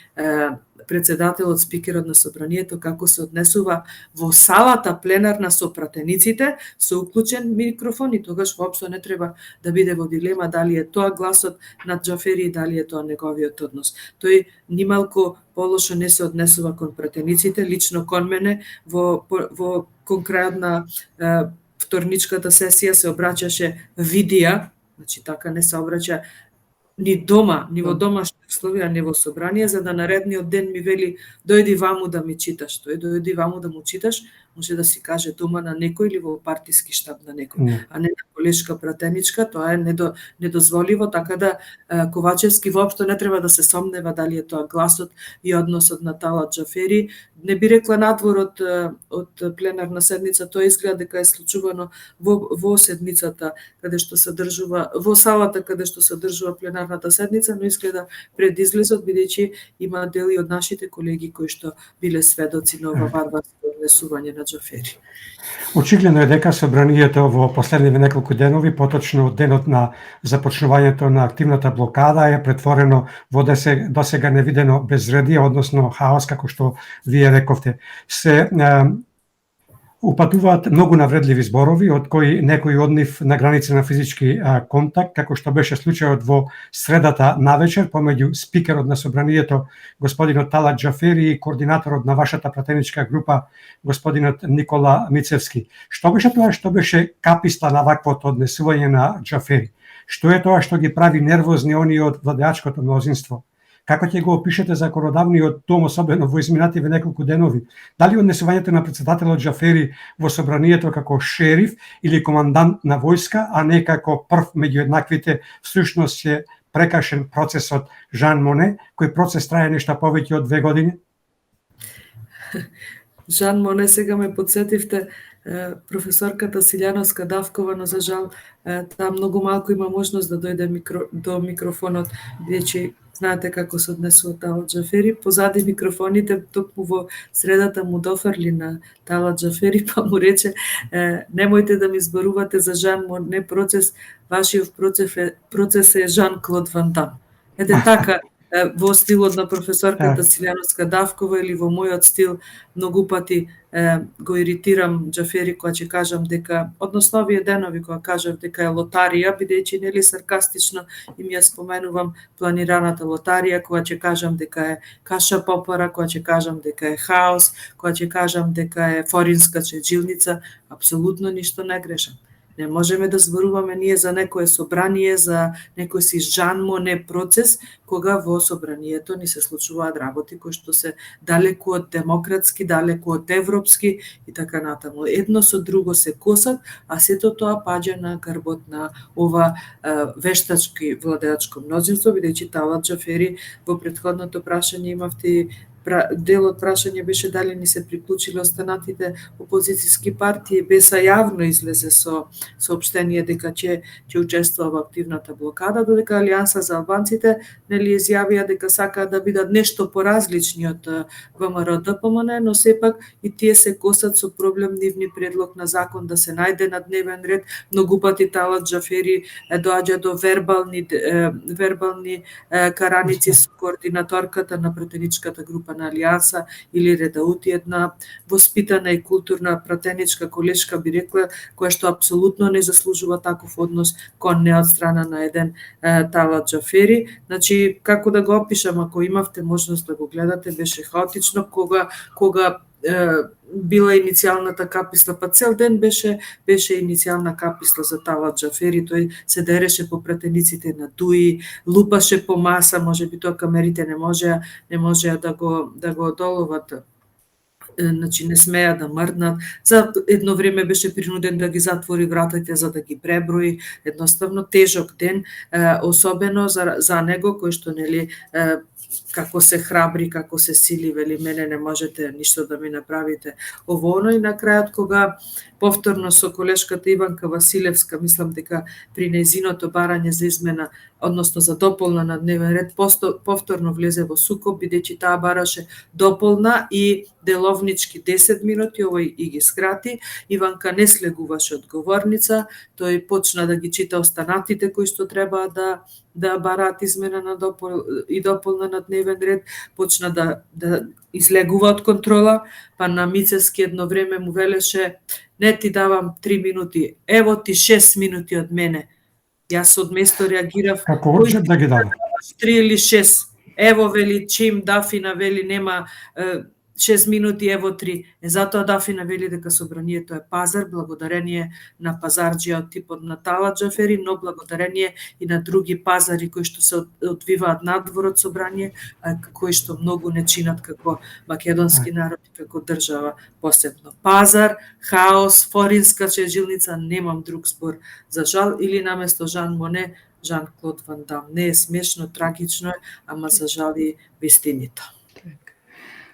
председателот, спикерот на собранието, како се однесува во салата пленарна со пратениците, со уклучен микрофон и тогаш воопшто не треба да биде во дилема дали е тоа гласот на Џафери и дали е тоа неговиот однос. Тој нималку полошо не се однесува кон пратениците, лично кон мене кон крајот на вторничката сесија се обраќаше видија, значи така не се обраќа ни дома, ни во домашни условија, ни во собрание, за да наредниот ден ми вели дојди ваму да ми читаш. Тој дојди ваму да му читаш, може да си каже дома на некој или во партиски штаб на некој, а не на колешка пратеничка, тоа е недозволиво, така да Ковачевски воопшто не треба да се сомнева дали е тоа гласот и односот на Талат Џафери. Не би рекла надвор од пленарна седница, тоа изгледа дека е случувано во седницата каде што се држува, во салата каде што се држува пленарната седница, но изгледа пред излезот, бидејќи има дели од нашите колеги кои што биле сведоци на ова варварско однесување на Џафери. Очигледно е дека собранието во последниве неколку денови, поточно денот на започнувањето на активната блокада, е претворено во досега невидено безредие, односно хаос, како што вие рековте. Се упатуваат многу навредливи зборови, од кои некои од нив на граница на физички контакт, како што беше случајот во средата навечер помеѓу спикерот на собранието господинот Талат Џафери и координаторот на вашата пратеничка група господинот Никола Мицевски. Што беше тоа што беше каписла на ваквото однесување на Џафери? Што е тоа што ги прави нервозни оние од владеачкото мнозинство? Како ќе го опишете законодавниот дом, особено во изминативе неколку денови? Дали однесувањето на председателот Џафери во собранието како шериф или командант на војска, а не како прв меѓу еднаквите, всушност е прекашен процесот Жан Моне, кој процес трае нешто повеќе од 2 години? Жан Моне, сега ме подсетивте, професорката Силјановска Давкова, но за жал таа многу малку има можност да дојде до микрофонот, бидејќи знаете како се однесува Талат Џафери. Позади микрофоните, токму во средата му дофрли на Талат Џафери, па му рече немојте да ми зборувате за Жан Моне процес, вашиот процес е Жан-Клод Ван Дам. Ете така, во стилот на професорката Силјановска Давкова или во мојот стил, многу пати го иритирам Џафери кога ќе кажам дека, односно овие денови кога кажав дека е лотарија, бидејќи нели саркастично им ја споменувам планираната лотарија, кога ќе кажам дека е каша попара, кога ќе кажам дека е хаос, кога ќе кажам дека е форинска чеджилница, апсолутно ништо не грешам. Не можеме да зборуваме ние за некое собрание, за некој си Жан Моне процес, кога во собранието ни се случуваат работи кои што се далеку од демократски, далеку од европски и така натаму. Едно со друго се косат, а сето тоа паѓа на грбот на ова вештачки владеачко мнозинство, бидејќи Талат Џафери во претходното прашање имавте дел од прашање беше дали ни се приклучиле останатите опозицијски партии, без јавно излезе со соопштение дека ќе учествува во активната блокада, додека Алијанса за албанците нели изјавија дека сакаат да бидат нешто поразлични од ВМРО ДПМН, но сепак и тие се косат со проблем нивни предлог на закон да се најде на дневен ред. Многу пати Талат Џафери доаѓа до вербални караници со координаторката на пратеничката група на Алијанса или Редаути, една воспитана и културна пратеничка колешка, би рекла, која што апсолутно не заслужува таков однос кон не од страна на еден Талат Џафери. Значи, како да го опишам, ако имавте можност да го гледате, беше хаотично, кога била иницијалната каписла, па цел ден беше иницијална каписла за Талат Џафери, тој се дереше по пратениците на Дуи, лупаше по маса, можеби тоа камерите не можеа да го одолуват. Значи не смеа да мрднат. За едно време беше принуден да ги затвори вратите за да ги преброи. Едноставно тежок ден, особено за него кој што нели како се храбри, како се сили, вели мене не можете ништо да ми направите ово, и на крајот кога повторно со колешката Иванка Василевска, мислам дека при нејзиното барање за измена, односно за дополна на дневен ред, повторно влезе во сукоп, бидејќи таа бараше дополна и деловнички 10 минути, овој и ги скрати. Иванка не слегуваше од говорница, тој почна да ги чита останатите кои што треба да бараат измена на дополна на дневен ред, почна да излегува од контрола, па на Мицевски едно време му велеше: не ти давам 3 минути, ево ти 6 минути од мене. Јас од место реагирав: како одјат да ги дава? 3 или 6. Ево, вели, чим Дафина, вели, нема 6 минути, ево 3. Затоа Дафина вели дека собранието е пазар, благодарение на пазарџија од типот на Талат Џафери, но благодарение и на други пазари кои што се одвиваат надвор од собрание, а кои што многу не чинат како македонски народ и како држава посебно. Пазар, хаос, форинска чежилница, немам друг збор за жал, или наместо Жан Моне, Жан-Клод Ван Дам. Не е смешно, трагично е, ама за жал и вистината.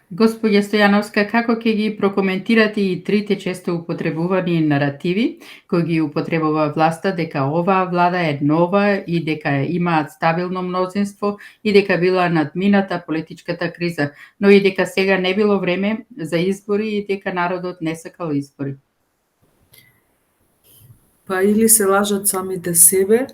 Господја Стојановска, како ќе ги прокоментирате и трите често употребувани наративи кои ги употребува власта дека оваа влада е нова и дека имаат стабилно мнозинство и дека била надмината политичката криза, но и дека сега не било време за избори и дека народот не сакал избори? Па или се лажат самите себе,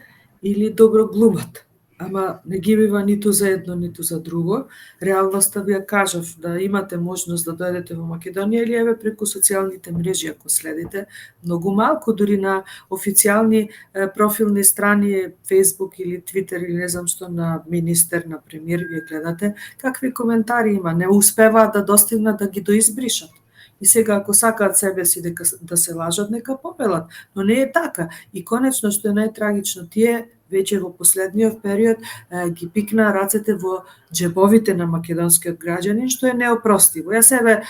или добро глумат. Ама не ги бива ниту за едно, ниту за друго. Реалноста ви ја кажав, да имате можност да дојдете во Македонија или еве преку социјалните мрежи, ако следите, многу малку, дури на официјални профилни страни, Facebook или Twitter или не знам што, на министер, на премиер, вие гледате, какви коментари има, не успеваат да достигнат да ги доизбришат. И сега, ако сакаат себе си дека да се лажат, нека попелат. Но не е така. И конечно, што е најтрагично, тие веќе во последниот период ги пикнаа рацете во џебовите на македонскиот граѓанин, што е неопростиво. Јас себе,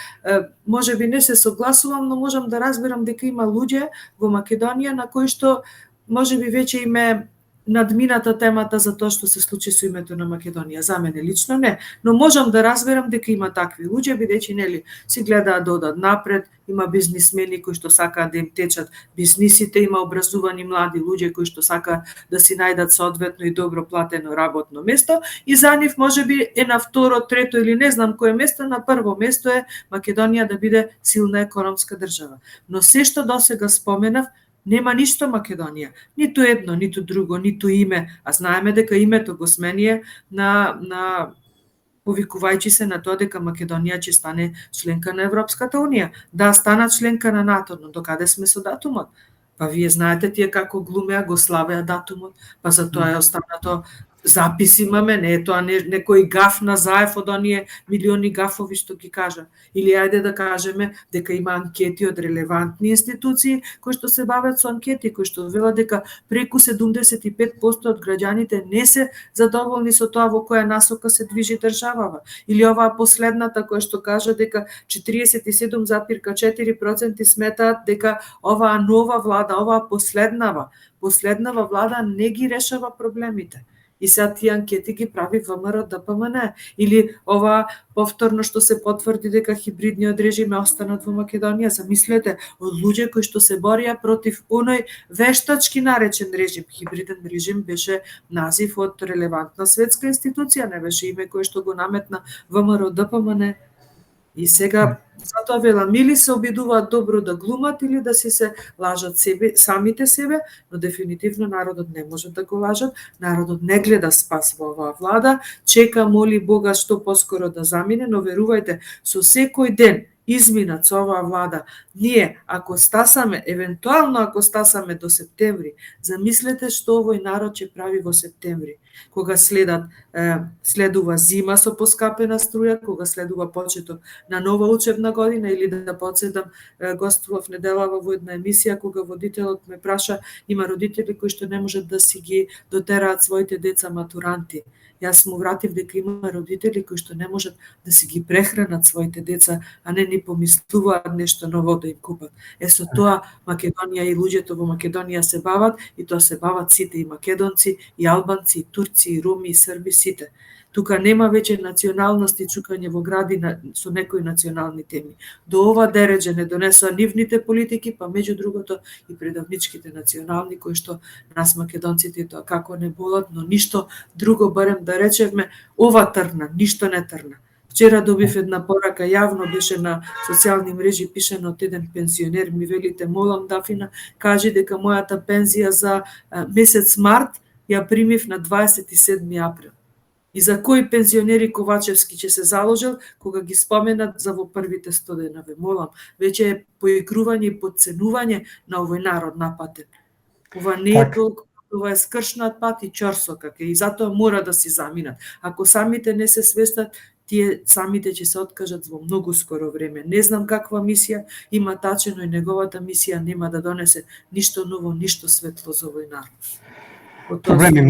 може би не се согласувам, но можам да разберам дека има луѓе во Македонија на кои што може би веќе им е надмината темата за тоа што се случи со името на Македонија. За мене лично не, но можам да разберам дека има такви луѓе, бидејќи нели си гледаат да одат напред, има бизнисмени кои што сакаат да им течат бизнисите, има образувани млади луѓе кои што сакаат да си најдат соодветно и добро платено работно место, и за нив можеби е на второ, трето или не знам кое место, на прво место е Македонија да биде силна економска држава. Но се што досега споменав, нема ништо Македонија, ниту едно, ниту друго, ниту име, а знаеме дека името го смение на повикувајќи се на тоа дека Македонија ќе стане членка на Европската Унија. Да, стана членка на НАТО, но докаде сме со датумот? Па вие знаете тие како глумеа, го славеа датумот, па за тоа е останато запис имаме, не е тоа некој гаф на Заев од оние милиони гафови што ги кажа. Или ајде да кажеме дека има анкети од релевантни институции кои што се бават со анкети, кои што велат дека преку 75% од граѓаните не се задоволни со тоа во која насока се движи државава. Или оваа последната која што кажа дека 47,4% сметаат дека оваа нова влада, оваа последнава влада не ги решава проблемите. И сега тие анкети ги прави ВМРО ДПМН. Или ова повторно што се потврди дека хибридниот режим е останат во Македонија. Замислете, од луѓе кои што се борија против оној вештачки наречен режим. Хибриден режим беше назив од релевантна светска институција, не беше име кое што го наметна ВМРО ДПМН. И сега, затоа велам, или се обидуваат добро да глумат, или да си се лажат самите себе, но дефинитивно народот не може да го лажат. Народот не гледа спас во оваа влада, чека, моли Бога што поскоро да замине, но верувајте, со секој ден изминат со оваа влада, ние, ако стасаме, евентуално ако стасаме до септември, замислете што овој народ ќе прави во септември, кога следува зима со поскапена струја, кога следува почеток на нова учебна година, или да подседам, гостував неделава во една емисија кога водителот ме праша, има родители кои што не можат да си ги дотераат своите деца матуранти. Јас му вратив дека има родители кои што не можат да си ги прехранат своите деца, а не ни помислуваат нешто ново да им купат. Со тоа Македонија и луѓето во Македонија се бават, и тоа се бават сите, и македонци, и албанци, и турци, и роми, и срби, сите. Тука нема веќе националност и чукање во гради со некои национални теми. До ова дереđe не донесоа нивните политики, па меѓу другото и предавничките национални, кои што нас македонците тоа како не болат, но ништо друго, барем да речевме, ова трна, ништо не трна. Вчера добив една порака, јавно беше на социјални мрежи, пишено од еден пензионер, ми велите, молам Дафина, кажи дека мојата пензија за месец март ја примив на 27 април. И за кои пензионери Ковачевски ќе се заложил кога ги споменат за во првите 100 дена, ве молам, веќе е поигрување и подценување на овој народ напатен. Ова не е толку, ова е скршнат пат и чорсокак, и затоа мора да си заминат. Ако самите не се свестат, тие самите ќе се откажат во многу скоро време. Не знам каква мисија има Тачено и неговата мисија нема да донесе ништо ново, ништо светло за овој народ. Проблеми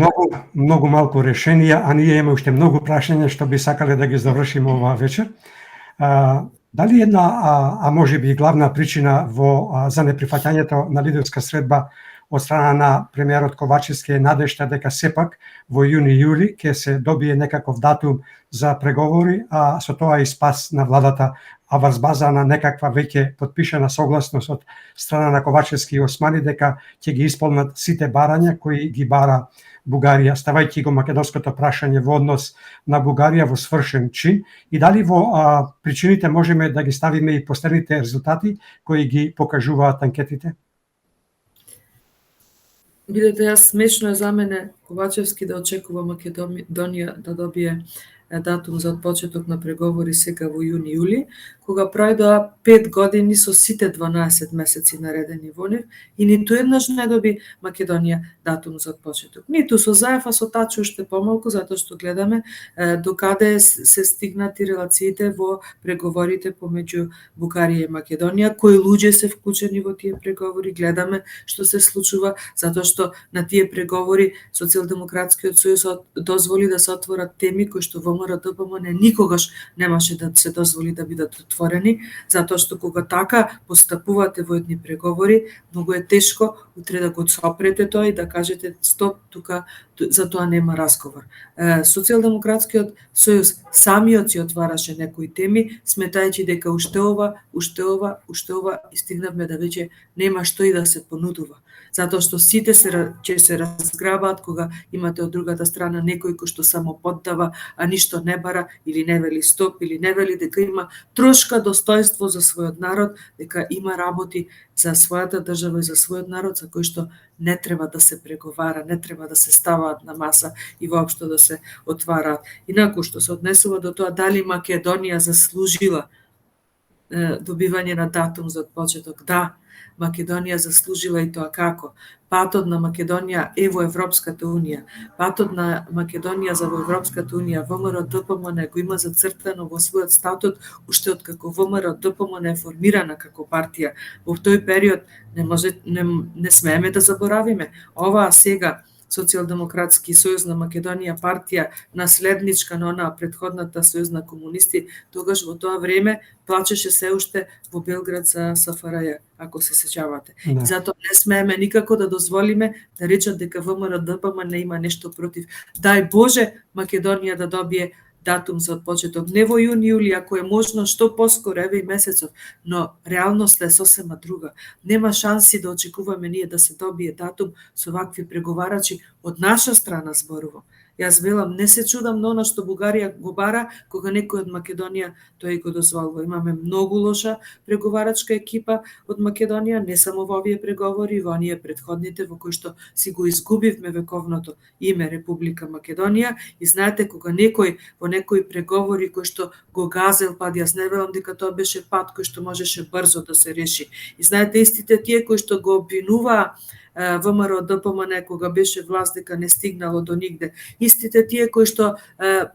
многу малку решенија, а ние имаме уште многу прашања што би сакале да ги завршиме оваа вечер. Дали една, а може би и главна причина за неприфаќањето на лидерска средба од страна на премиерот Ковачевски е надежта дека сепак во јуни-јули ќе се добие некаков датум за преговори, а со тоа и спас на владата, а врз база на некаква веќе подпишана согласност од страна на Ковачевски и Османи дека ќе ги исполнат сите барања кои ги бара Бугарија, ставајќи го македонското прашање во однос на Бугарија во свршен чин, и дали во причините можеме да ги ставиме и последните резултати кои ги покажуваат анкетите? Бидете, јас смешно е за мене Ковачевски да очекува Македонија да добие датум за почеток на преговори сега во јуни-јули, кога пројдоа 5 години со сите 12 месеци наредени во нив и ниту еднаш не доби Македонија датум за почеток. Ниту со Заев, а со Тачо уште помалку, затоа што гледаме докаде се стигнати релациите во преговорите помеѓу Бугарија и Македонија, кои луѓе се вклучени во тие преговори, гледаме што се случува, затоа што на тие преговори Социјалдемократскиот сојуз дозволи да се отворат теми кои што ВМРО-ДПМН никогаш немаше да се дозволи да бидат отворени, затоа што кога така постапувате во едни преговори, многу е тешко утре да го сопрете тоа и да кажете стоп, тука за тоа нема разговор. Социјалдемократскиот сојуз самиот си отвараше некои теми, сметајќи дека уште ова и стигнавме да веќе нема што и да се понудува. Затоа што сите ќе се разграбаат кога имате од другата страна некој кој што само поддава, а ништо не бара или не вели стоп, или не вели дека има трошка достојство за својот народ, дека има работи за својата држава и за својот народ за кој што не треба да се преговара, не треба да се ставаат на маса и воопшто да се отвараат. Инаку што се однесува до тоа дали Македонија заслужила добивање на датум за почеток, да, Македонија заслужила и тоа како. Патот на Македонија е во Европската Унија. Патот на Македонија за во Европската Унија ВМРО-ДПМН го има зацртано во својот статут уште откако ВМРО-ДПМН е формирана како партија. Во тој период не смееме да заборавиме. Оваа сега Социјалдемократски сојуз на Македонија партија наследничка на онаа претходната сојуз на комунисти, тогаш во тоа време плачеше се уште во Белград за СФРЈ, ако се сеќавате. Да. Затоа не смееме никако да дозволиме да речат дека ВМРО-ДПМН има нешто против. Дај Боже Македонија да добие датум за почеток, не во јуни-јули, ако е можно што поскоро, еве и месецот, но реалноста е сосема друга. Нема шанси да очекуваме ние да се добие датум со вакви преговарачи од наша страна зборувам. Јас велам, не се чудам на она што Бугарија го бара, кога некој од Македонија тој го дозволува. Имаме многу лоша преговарачка екипа од Македонија, не само во овие преговори, во оние претходните во кои што си го изгубивме вековното име Република Македонија. И знаете, кога некој во некои преговори кои што го газел пат, јас не велам дека тоа беше пат кој што можеше брзо да се реши. И знаете, истите тие кои што го обвинуваа ВМРО-ДПМН кога беше власт дека не стигнало до нигде. Истите тие кои што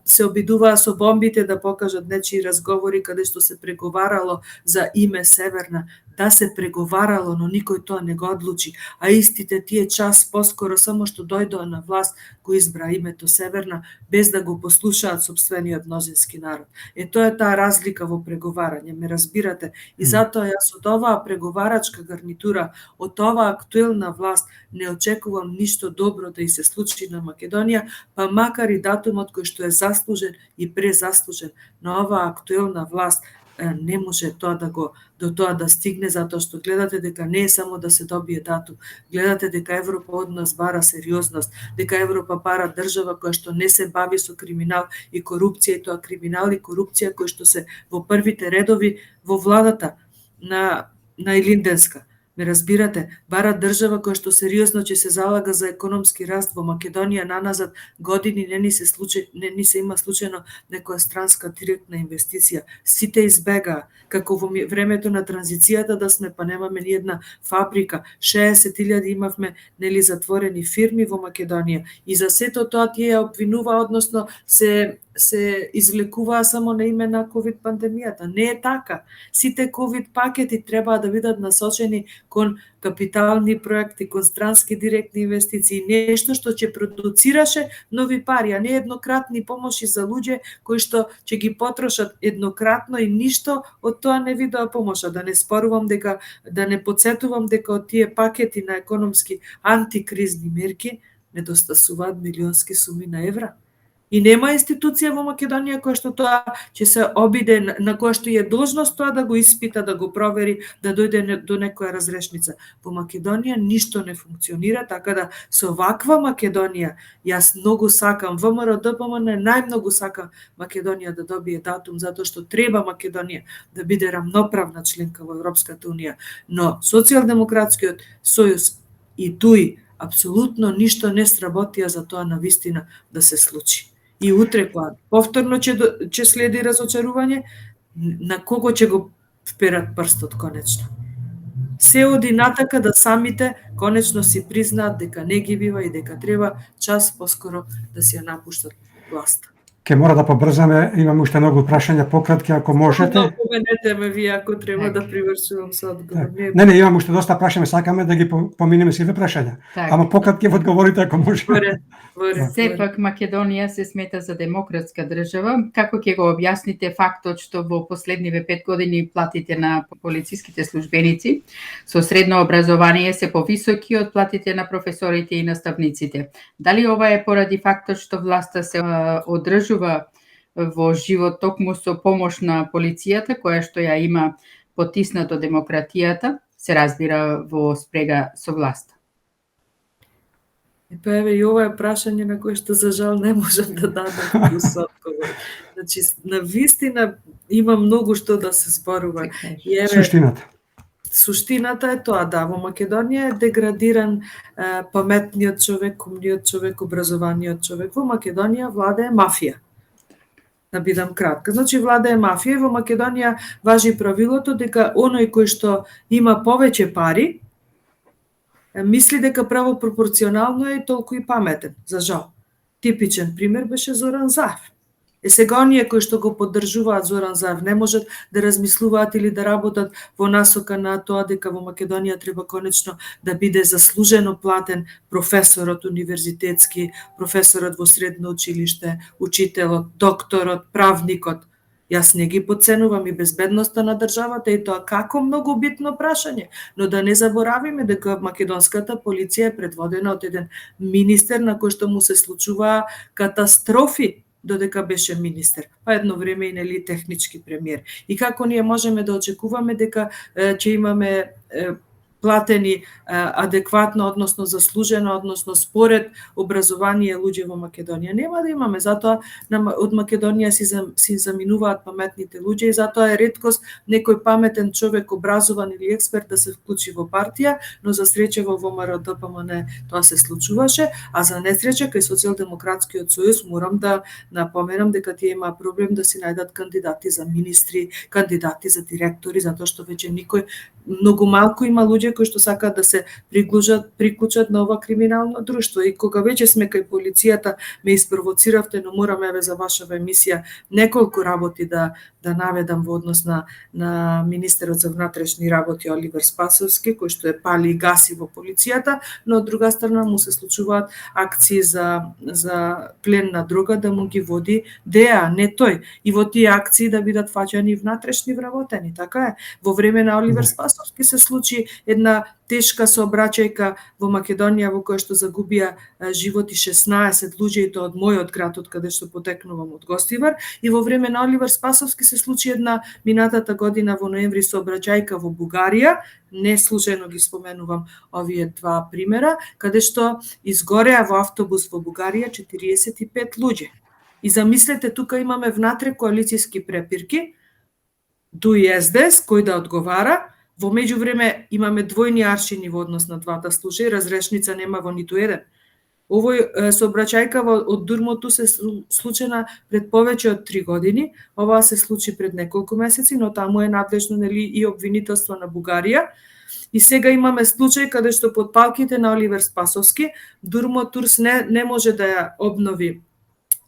се обидуваа со бомбите да покажат нечии разговори каде што се преговарало за име Северна, да се преговарало, но никој тоа не го одлучи. А истите тие час поскоро само што дојдоа на власт го избра името Северна без да го послушаат сопствениот мнозински народ. Тоа е таа разлика во преговарање, ме разбирате? И затоа јас од оваа преговарачка гарнитура, од оваа актуелна власт не очекувам ништо добро да и се случи на Македонија, па макар и датумот кој што е заслужен и презаслужен на оваа актуелна власт не може до тоа да стигне, затоа што гледате дека не е само да се добие датум, гледате дека Европа од нас бара сериозност, дека Европа бара држава која што не се бави со криминал и корупција, и тоа криминал и корупција кои што се во првите редови во владата на Илинденска. Ме разбирате, бара држава која што сериозно ќе се залага за економски раст во Македонија наназад години не ни се има случајно некоја странска директна инвестиција. Сите избегаа, како во времето на транзицијата да сме, па немаме ни една фабрика, 60.000 имавме затворени фирми во Македонија. И за сето тоа тие обвинува, односно се се излекуваа само на име на ковид пандемијата. Не е така. Сите ковид пакети треба да бидат насочени кон капитални проекти, кон странски директни инвестиции, нешто што ќе продуцираше нови пари, а не еднократни помоши за луѓе кои што ќе ги потрошат еднократно и ништо од тоа не видоа помоша. Да не спорувам дека, да не подсетувам дека од тие пакети на економски антикризни мерки недостасуваат милионски суми на евра. И нема институција во Македонија која што тоа ќе се обиде, на која што е должност тоа да го испита, да го провери, да дојде до некоја разрешница. Во Македонија ништо не функционира, така да со ваква Македонија, јас многу сакам, ВМРО ДПМН најмногу сакам Македонија да добие датум, затоа што треба Македонија да биде рамноправна членка во Европската Унија. Но Социјалдемократскиот сојуз и ТУИ апсолутно ништо не сработија за тоа навистина да се случи. И утре кога повторно ќе следи разочарување, на кого ќе го вперат прстот конечно. Се оди натака да самите конечно си признаат дека не ги бива и дека треба час поскоро да си ја напуштат власта. Ке мора да побрзаме, имам уште многу прашања, пократки ако можете. Поменете ме вие ако треба да привршувам со одговор. Не, имам уште доста прашања, сакаме да ги поминеме сите прашања. Ама пократки одговорите ако можете. Сепак Македонија се смета за демократска држава. Како ќе го објасните фактот што во последниве 5 години платите на полициските службеници со средно образование се повисоки од платите на професорите и наставниците? Дали ова е поради фактот што власта се одржува во живот токму со помош на полицијата, која што ја има потиснато демократијата, се разбира во спрега со власта? Па еве и ова е прашање на кое што за жал не можам да дадам одговор. Значи, на вистина има многу што да се зборува. Суштината е тоа, да, во Македонија е деградиран паметниот човек, умниот човек, образованиот човек. Во Македонија владее мафија. Да бидам кратка. Значи, владее мафија. Во Македонија важи правилото дека оној кој што има повеќе пари, мисли дека право пропорционално е толку и паметен, за жал. Типичен пример беше Зоран Заев. Сега оние кои што го поддржуваат Зоран Заев не можат да размислуваат или да работат во насока на тоа дека во Македонија треба конечно да биде заслужено платен професорот универзитетски, професорот во средно училиште, учителот, докторот, правникот. Јас не ги подценувам и безбедноста на државата и тоа како многу битно прашање, но да не заборавиме дека македонската полиција е предводена од еден министер на кој што му се случуваа катастрофи додека беше министер, па едно време и нели технички премиер. И како ние можеме да очекуваме дека ќе имаме платени адекватно, односно заслужено, односно според образование луѓе во Македонија. Нема да имаме, затоа од Македонија си заминуваат паметните луѓе и затоа е реткост некој паметен човек, образован или експерт да се вклучи во партија, но за среќа во ВМРО ДПМН тоа се случуваше, а за несреќа кај Социјалдемократскиот сојуз морам да напоменам дека тие има проблем да си најдат кандидати за министри, кандидати за директори, затоа што веќе никој, многу малку има луѓе кои што сакаат да се приклучат на ова криминално друштво. И кога веќе сме кај полицијата, ме испровоциравте, но морам еве за вашава емисија неколку работи да наведам во однос на министерот за внатрешни работи Оливер Спасовски, кој што е пали и гаси во полицијата, но од друга страна му се случуваат акции за плен на дрога да му ги води ДЕА, не тој. И во тие акции да бидат фаќани внатрешни вработени, така е. Во време на Оливер Спасовски се случи една тешка сообраќајка во Македонија во која што загубија животи 16 луѓе и тоа од мојот град од каде што потекнувам од Гостивар, и во време на Оливер Спасовски се случи една минатата година во ноември сообраќајка во Бугарија, не случајно ги споменувам овие два примера, каде што изгореа во автобус во Бугарија 45 луѓе. И замислете, тука имаме внатре коалицијски препирки, ДУИ СДС кој да одговара. Во меѓувреме имаме двојни аршини во однос на двата случаи, разрешница нема во ниту еден. Овој сообраќајка од Дурмоту се случена пред повеќе од 3 години, ова се случи пред неколку месеци, но таму е надлежно нели и обвинителство на Бугарија. И сега имаме случај каде што под палките на Оливер Спасовски Дурмотурс не може да ја обнови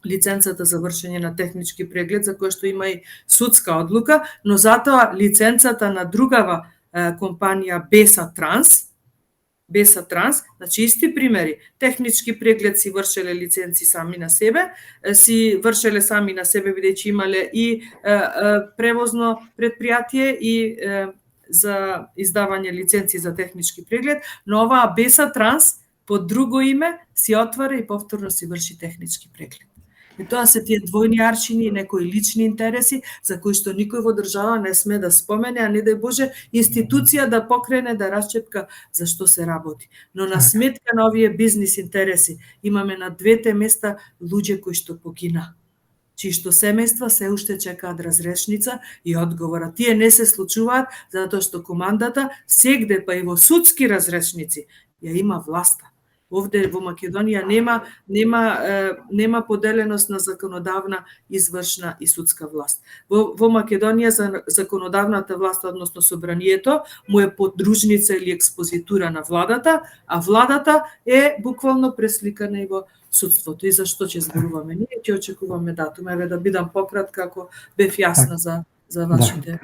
лиценцата за вршење на технички преглед, за кој што има и судска одлука, но затоа лиценцата на другава компанија Беса Транс, значи исти примери, технички преглед си вршеле лиценци сами на себе, си вршеле сами на себе бидејќи имале и превозно предпријатие и за издавање лиценци за технички преглед, но оваа Беса Транс под друго име си отвара и повторно си врши технички преглед. И тоа се тие двојни аршини и некои лични интереси за кои што никој во држава не сме да спомене, а не дај Боже институција да покрене да расчепка за што се работи. Но на сметка на овие бизнис интереси имаме на двете места луѓе кои што погина, чии што семејства се уште чекаат разрешница и одговора. Тие не се случуваат затоа што командата сегде па и во судски разрешници ја има власта. Овде во Македонија нема поделеност на законодавна, извршна и судска власт. Во Македонија законодавната власт, односно собранието, му е подружница или експозитура на владата, а владата е буквално пресликана и во судството. И зашто ќе зборуваме? Ние ќе очекуваме датум. Еве да бидам пократка, ако бев јасна за вашите.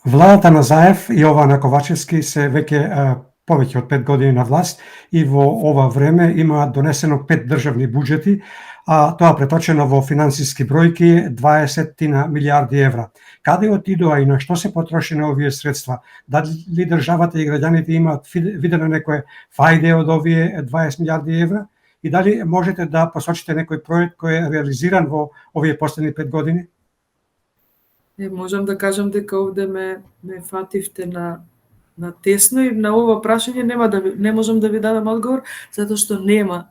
Владата на Заев и ова на Ковачевски се веќе повеќе од 5 години на власт и во ова време има донесено 5 државни буџети, а тоа преточено во финансиски бројки 20 милијарди евра. Каде отидоа и на што се потрошени овие средства? Дали државата и граѓаните имаат видено некое фајде од овие 20 милијарди евра? И дали можете да посочите некој проект кој е реализиран во овие последни 5 години? Можам да кажам дека овде ме фативте на тесно и на ова прашање не можам да ви дадам одговор, затоа што нема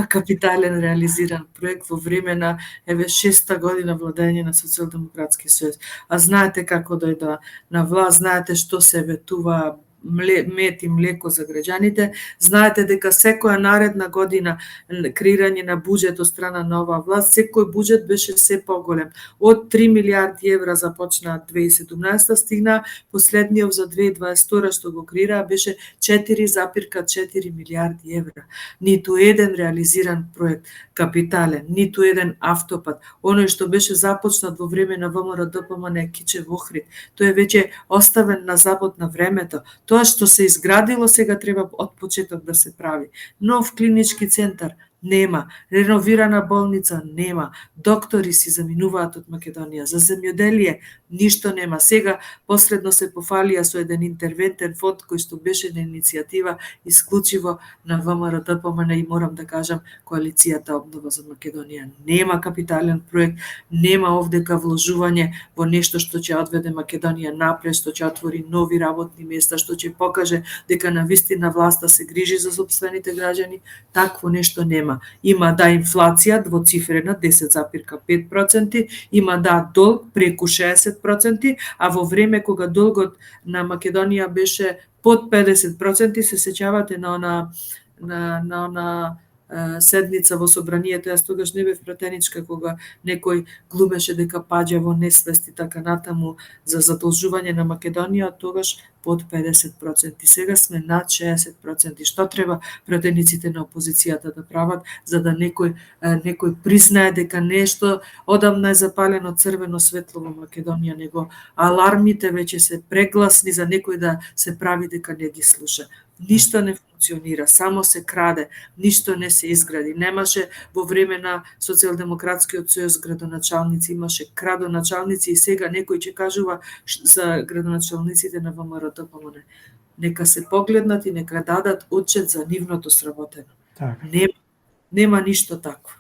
капитален реализиран проект во време на 6-та година владење на Социјалдемократски сојуз. А знаете како дојде на власт, знаете што се ветува, мед и млеко за граѓаните. Знаете дека секоја наредна година креирање на буџет од страна на оваа власт, секој буџет беше се поголем. Од 3 милијарди евра започна 2017, стигна последниот за 2022 што го креира беше 4,4 милијарди евра. Ниту еден реализиран проект капитален, ниту еден автопат. Оној што беше започнат во време на ВМРО-ДПМН Кичев Охрид, тој е веќе оставен на забот на времето. Тоа што се изградило сега треба од почеток да се прави. Нов клинички центар нема, реновирана болница нема, доктори си заминуваат од Македонија, за земјоделие ништо нема. Сега последно се пофалија со еден интервентен фонд кој што беше на иницијатива исклучиво на ВМРО-ДПМН и морам да кажам коалицијата Обнова за Македонија. Нема капитален проект, нема овдека вложување во нешто што ќе одведе Македонија напред, што ќе отвори нови работни места, што ќе покаже дека навистина власта се грижи за сопствените граѓани. Такво нешто нема. Има инфлација двоцифрена 10,5%, има долг преку 60%, а во време кога долгот на Македонија беше под 50%, се сеќавате на она седница во собранието, јас тогаш не бев пратеничка кога некој глумеше дека паѓа во несвест и така натаму за задолжување на Македонија, тогаш под 50%. Сега сме над 60%. Што треба пратениците на опозицијата да прават за да некој признае дека нешто одамна е запалено црвено светло во Македонија, него алармите веќе се прегласни за некој да се прави дека не ги слуша. Ништо не функционира, само се краде, ништо не се изгради. Немаше во време на Социјалдемократскиот сојуз градоначалници, имаше крадоначалници и сега некој ќе кажува за градоначалниците на ВМРО-ДПМН. Нека се погледнат и нека дадат отчет за нивното сработено. Нема ништо такво.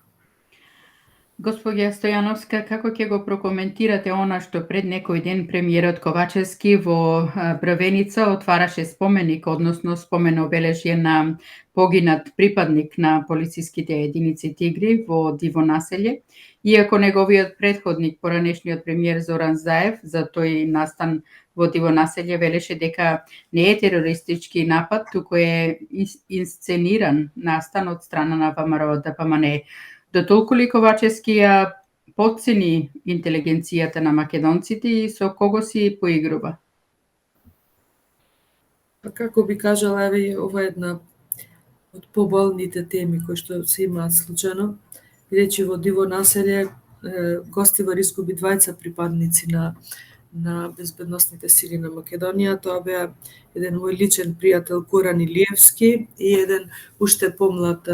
Господја Стојановска, како ќе го прокоментирате она што пред некој ден премиерот Ковачевски во Брвеница отвараше споменик, односно спомен обележје на погинат припадник на полициските единици Тигри во Диво населје, иако неговиот претходник, поранешниот премиер Зоран Заев, за тој настан во Диво населје велеше дека не е терористички напад, туку е инсцениран настан од страна на ВМРО-ДПМН. До толку ли Ковачевски ја потцени интелигенцијата на македонците и со кого си поигрува? Како би кажала, еве ова е една од поболните теми кои што се имаат случајно. бидејќи во Диво населје Гостивар изгуби двајца припадници на безбедносните сили на Македонија. Тоа беа еден мој личен пријател Горан Илиевски и еден уште помлад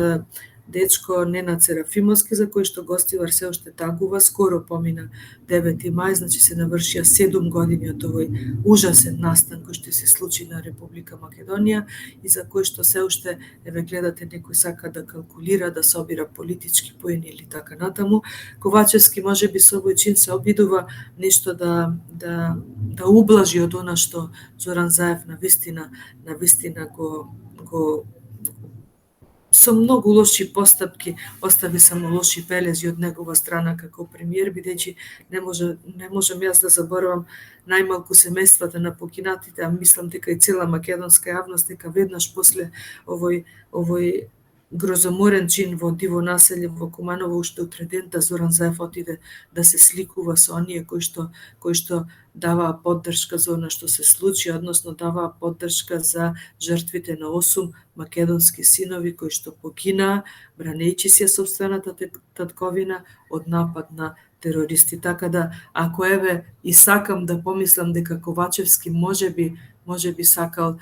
дечко Ненад Серафимовски, за кој што Гостивар се уште тагува. Скоро помина 9 мај, значи се навршија 7 години од овој ужасен настан кој што се случи на Република Македонија и за кој што се уште, еве гледате, некој сака да калкулира, да собира политички поени или така натаму. Ковачевски можеби со овој чин се обидува нешто да ублажи од она што Зоран Заев навистина го со многу лоши постапки остави само лоши белези од негова страна како премиер, бидејќи не можам јас да заборавам најмалку семејствата на покинатите, а мислам дека и цела македонска јавност, дека веднаш после овој грозоморен чин во Диво населје во Куманово уште утредента Зоран Заев отиде да се сликува со оние кои што даваа поддршка за она што се случи, односно даваа поддршка за жртвите на 8 македонски синови кои што погинаа бранејќи си ја сопствената татковина од напад на терористи. Така да, ако еве и сакам да помислам дека Ковачевски можеби сакал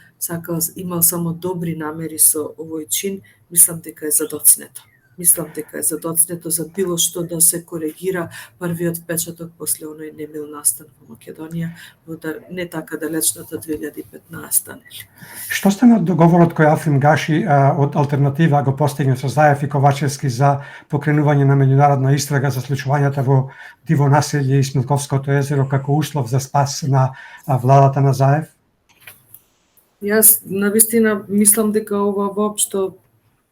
имал само добри намери со овој чин, мислам дека е задоцнето. Мислам дека е задоцнето за било што да се коригира првиот впечаток после оној немил настан во Македонија во не така далечната 2015 нели. Што стана од договорот кој Африм Гаши од Алтернатива го постигна со Заев и Ковачевски за покренување на меѓународна истрага за случувањата во Диво населје и Смилковското езеро како услов за спас на владата на Заев? Јас навистина мислам дека ова воопшто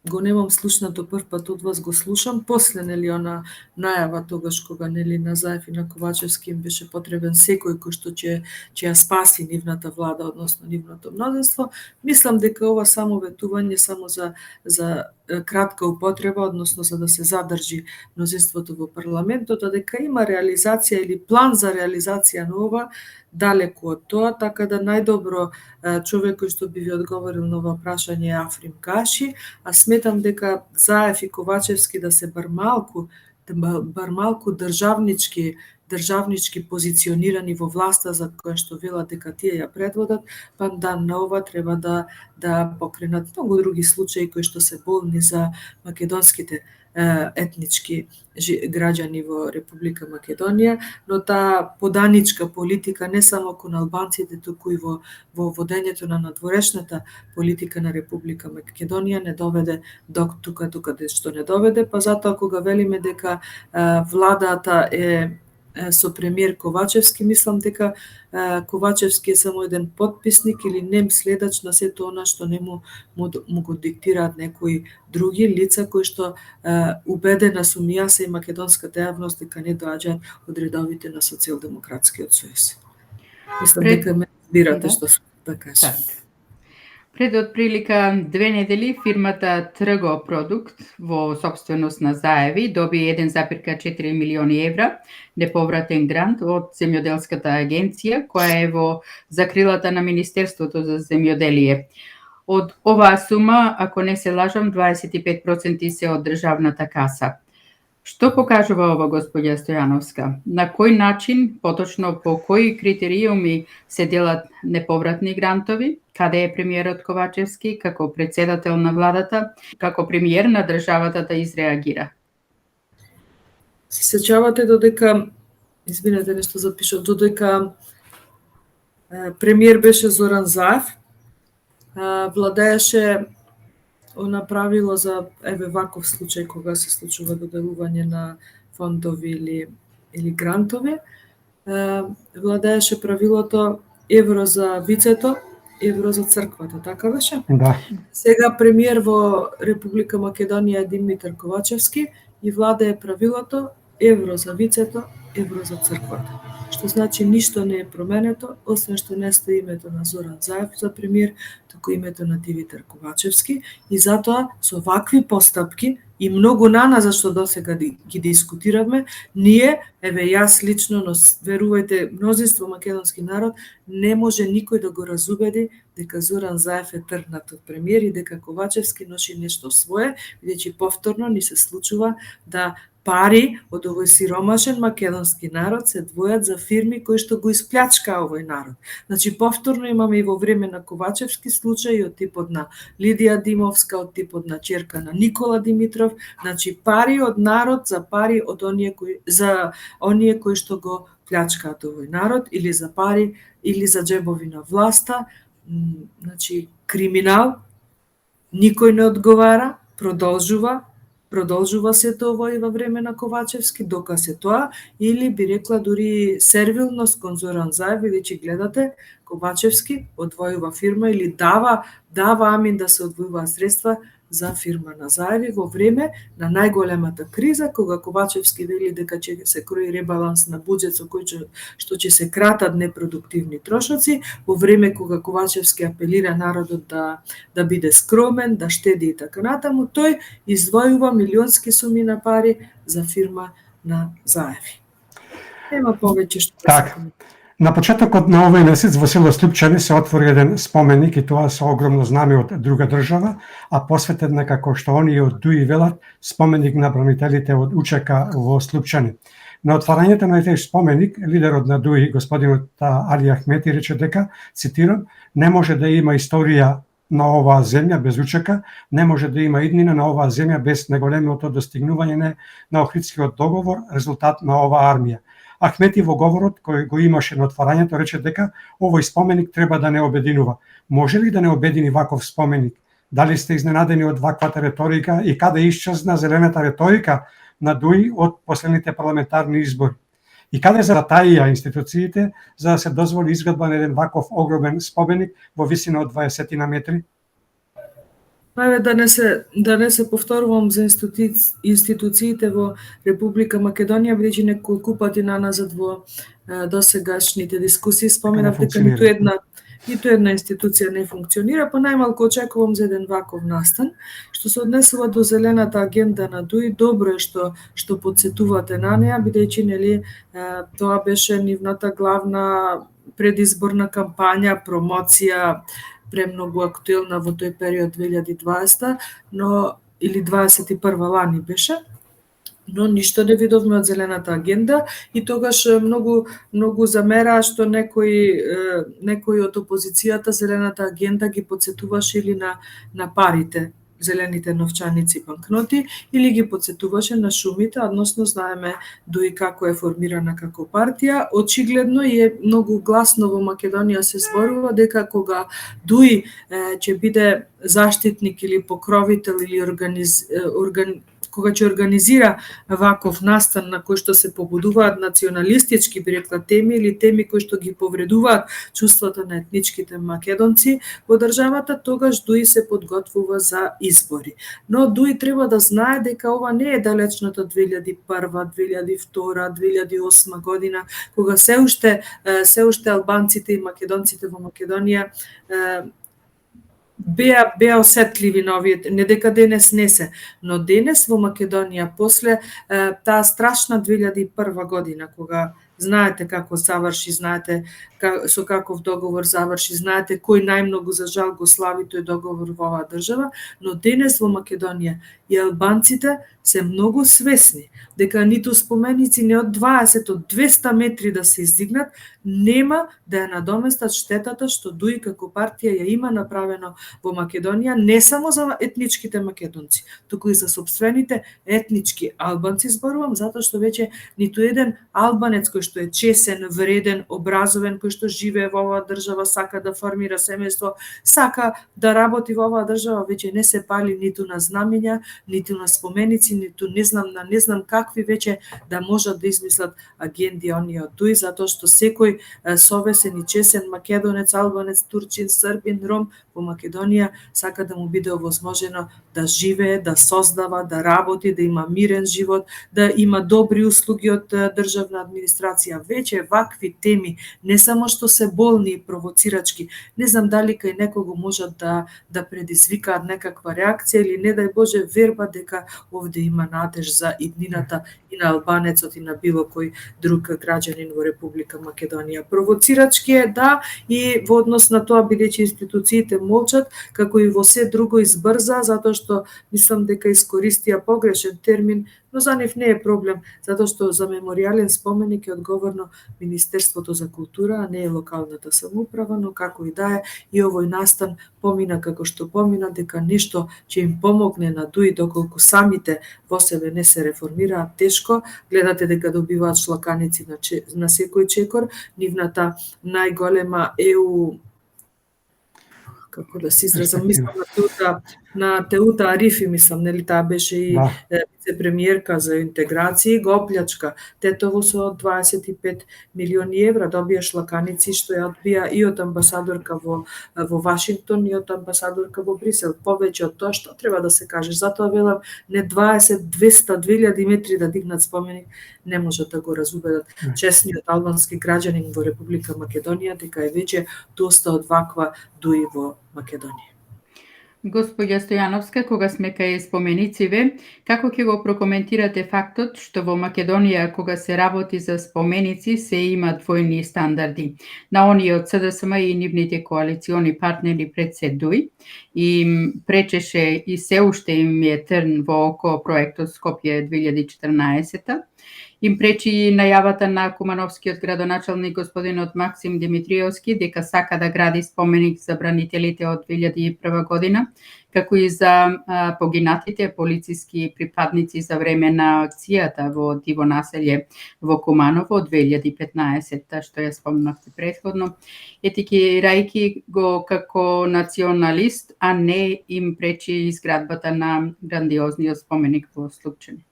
го немам слушнато прв пат од вас, го слушам, после нели она најава тогаш кога нели на Заев и на Ковачевски им беше потребен секој кој што ќе ја спаси нивната влада, односно нивното мнозинство. Мислам дека ова само ветување само за кратка употреба, односно за да се задржи мнозинството во парламентот, а дека има реализација или план за реализација на ова далеку од тоа, така да најдобро човек кој што би ви одговорил на ова прашање е Африм Гаши, а сметам дека Заев и Ковачевски да се бар малку државнички позиционирани во власта за која што велат дека тие ја предводат, па на ова треба да покренат многу други случаи кои што се болни за македонските етнички граѓани во Република Македонија, но таа поданичка политика не само кон албанците, туку и во водењето на надворешната политика на Република Македонија не доведе до тука што не доведе, па затоа кога велиме дека владата е со премиер Ковачевски, мислам дека Ковачевски е само еден потписник или нем следач на сето она што не му го диктираат некои други лица кои што убедена сум јас и македонската јавност дека не доаѓаат од редовите на Социјалдемократскиот сојуз. Мислам дека ме разбирате што сум да кажам. Пред отприлика 2 недели фирмата Трго Продукт во собственост на Заеви доби 1,4 милиони евра неповратен грант од Земјоделската агенција која е во закрилата на Министерството за земјоделие. Од оваа сума, ако не се лажам, 25% се од државната каса. Што покажува ова, господја Стојановска? На кој начин, поточно по кои критериуми се делат неповратни грантови? Каде е премиерот Ковачевски како председател на владата, како премиер на државата да изреагира? Се сеќавате додека, извинете нешто запишав, додека премиер беше Зоран Заев, владееше она правило за еве ваков случај кога се случува доделување на фондови или грантови, владееше правилото евро за вицето, евро за црквата, така беше? Да. Сега премиер во Република Македонија е Димитар Ковачевски и владее правилото евро за вицето, евро за црквата. Што значи ништо не е променето, освен што не стои името на Зоран Заев за премиер, туку името на Димитар Ковачевски и затоа со вакви постапки и многу нана зашто досега ги дискутиравме, ние, еве јас лично, но верувајте, мнозинство македонски народ, не може никој да го разубеди дека Зоран Заев е тргнат од премиер и дека Ковачевски носи нешто свое, бидејќи повторно ни се случува да пари од овој сиромашен македонски народ се двојат за фирми кои што го исплячка овој народ. Значи, повторно имаме и во време на Ковачевски случаи од типот на Лидија Димовска, од типот на ќерка на Никола Димитров, значи пари од народ за пари од оние кои што го плячкаат овој народ, или за пари, или за џебови на власта, значи криминал, никој не одговара, продолжува се тоа и во време на Ковачевски, дока се тоа, или би рекла дури сервилност кон Зоран Заев, бидејќи гледате, Ковачевски одвојува фирма или дава амин да се одвојуваат средства за фирма на Заеви во време на најголемата криза, кога Ковачевски вели дека ќе се крои ребаланс на буџет со кој што ќе се кратат непродуктивни трошоци, во време кога Ковачевски апелира народот да биде скромен, да штеди и така натаму, тој издвојува милионски суми на пари за фирма на Заеви. Нема повеќе што да се коментира. На почетокот на овој месец во село Слупчани се отвори еден споменик и тоа со огромно знаме од друга држава, а посветен на, како што оние од Дуи велат, споменик на бранителите од УЧК во Слупчани. На отварањето на тој споменик, лидерот на Дуи, господинот Али Ахмети, рече дека, цитирам, не може да има историја на оваа земја без УЧК, не може да има иднина на оваа земја без најголемото достигнување на Охридскиот договор, резултат на оваа армија. Ахмети во говорот кој го имаше на отварањето рече дека овој споменик треба да не обединува. Може ли да не обедини ваков споменик? Дали сте изненадени од ваквата реторика и каде исчезна зелената реторика на Дуи од последните парламентарни избори? И каде затаија институциите за да се дозволи изградба на еден ваков огромен споменик во висина од 20 на метри? Да не се повторувам за институциите во Република Македонија, бидејќи неколку пати наназад во досегашните дискусии споменав дека ниту една институција не функционира, па најмалку очекувам за еден ваков настан. Што се однесува до зелената агенда на Дуи, добро е што потсетувате на неа, бидејќи нели тоа беше нивната главна предизборна кампања, промоција, премногу актуелна во тој период 2020, или 21 лани беше, но ништо не видовме од зелената агенда и тогаш многу замераа што некои од опозицијата зелената агенда ги потсетуваше или на парите, зелените новчаници, банкноти, или ги потсетуваше на шумите, односно знаеме Дуи како е формирана како партија. Очигледно и е многу гласно во Македонија се зборува дека кога Дуи ќе биде заштитник или покровител или кога ќе организира ваков настан на кој што се побудуваат националистички, би рекла, теми или теми кои што ги повредуваат чувството на етничките македонци во државата, тогаш Дуи се подготвува за избори. Но Дуи треба да знае дека ова не е далечната 2001, 2002, 2008 година, кога се уште албанците и македонците во Македонија беа осетливи на овие, не дека денес не се, но денес во Македонија после таа страшна 2001 година, кога знаете како заврши, знаете со каков договор заврши, знаете кој најмногу за жал го слави тој договор во оваа држава, но денес во Македонија и албанците се многу свесни дека ниту споменици не од 20, од 200 метри да се издигнат, нема да ја надоместат штетата што Дуи како партија ја има направено во Македонија, не само за етничките македонци, туку и за сопствените етнички албанци зборувам, затоа што веќе ниту еден албанец кој што е чесен, вреден, образовен, кој што живее во оваа држава, сака да формира семејство, сака да работи во оваа држава, веќе не се пали ниту на знамења, ниту на споменици, ниту не знам какви веќе да можат да измислат агенди оние од Дуи, затоа што секој совесен и чесен македонец, албанец, турчин, србин, ром во Македонија сака да му биде овозможено да живее, да создава, да работи, да има мирен живот, да има добри услуги од државна администрација. Веќе вакви теми не само што се болни и провоцирачки, не знам дали кај некого можат да предизвикаат некаква реакција или не дај Боже верба дека овде има надеж за иднината и на албанецот и на било кој друг граѓанин во Република Македонија. Провоцирачки е, да, и во однос на тоа бидејќи институциите молчат, како и во се друго избрза, затоа што мислам дека искористија погрешен термин, но за нив не е проблем, затоа што за меморијален споменик е одговорно Министерството за култура, а не е локалната самоуправа, но како и да е, и овој настан помина како што помина, дека нешто ќе им помогне на ДУИ, доколку самите во себе не се реформираат тешко, гледате дека добиваат шлаканици на секој чекор, нивната најголема ЕУ, како да се изразам, мислам на Теута Арифи, мислам, нели таа беше и вице-премиерка за интеграција, го оплячка Тетово со 25 милиони евра, добија шлаканици што ја одбија и од амбасадорка во Вашингтон и од амбасадорка во Брисел. Повеќе од тоа што треба да се каже, затоа велам, не 20, 200, 2000 метри да дигнат споменик, не можат да го разубедат честниот албански граѓанин во Република Македонија дека е веќе доста од ваква ДУИ во Македонија. Господја Стојановска, кога сме кај споменициве, како ќе го прокоментирате фактот што во Македонија кога се работи за споменици се има двојни стандарди на оние од СДСМ и нивните коалициони партнери пред се ДУИ и пречеше и се уште им е трн во око проектот Скопје 2014 им пречи најавата на кумановскиот градоначалник господинот Максим Димитриевски дека сака да гради споменик за бранителите од 2001 година, како и за погинатите полициски припадници за време на акцијата во Диво населје во Куманово од 2015, што ја спомнавте претходно, етикирајќи го како националист, а не им пречи изградбата на грандиозниот споменик во Слупчани.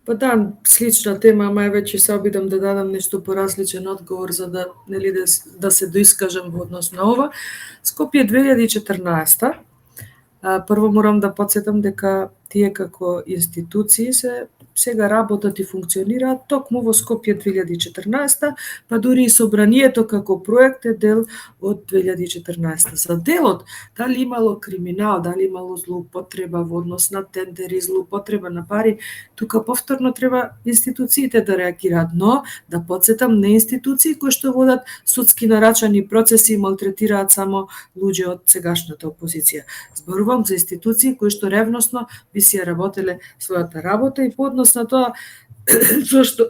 Па да, слична тема, ама веќе се обидам да дадам нешто поразличен одговор за да нели да се доискажам во однос на ова. Скопје 2014. Прво морам да потсетам дека тие како институции сега работат и функционираат токму во Скопје 2014, па дури и собранието како проект е дел од 2014. За делот, дали имало криминал, дали имало злоупотреба во однос на тендери, злоупотреба на пари, тука повторно треба институциите да реагираат, но да потсетам не институции кои што водат судски нарачани процеси и малтретираат само луѓе од сегашната опозиција. Зборувам за институции кои што ревносно би си ја работеле својата работа и по однос на тоа зошто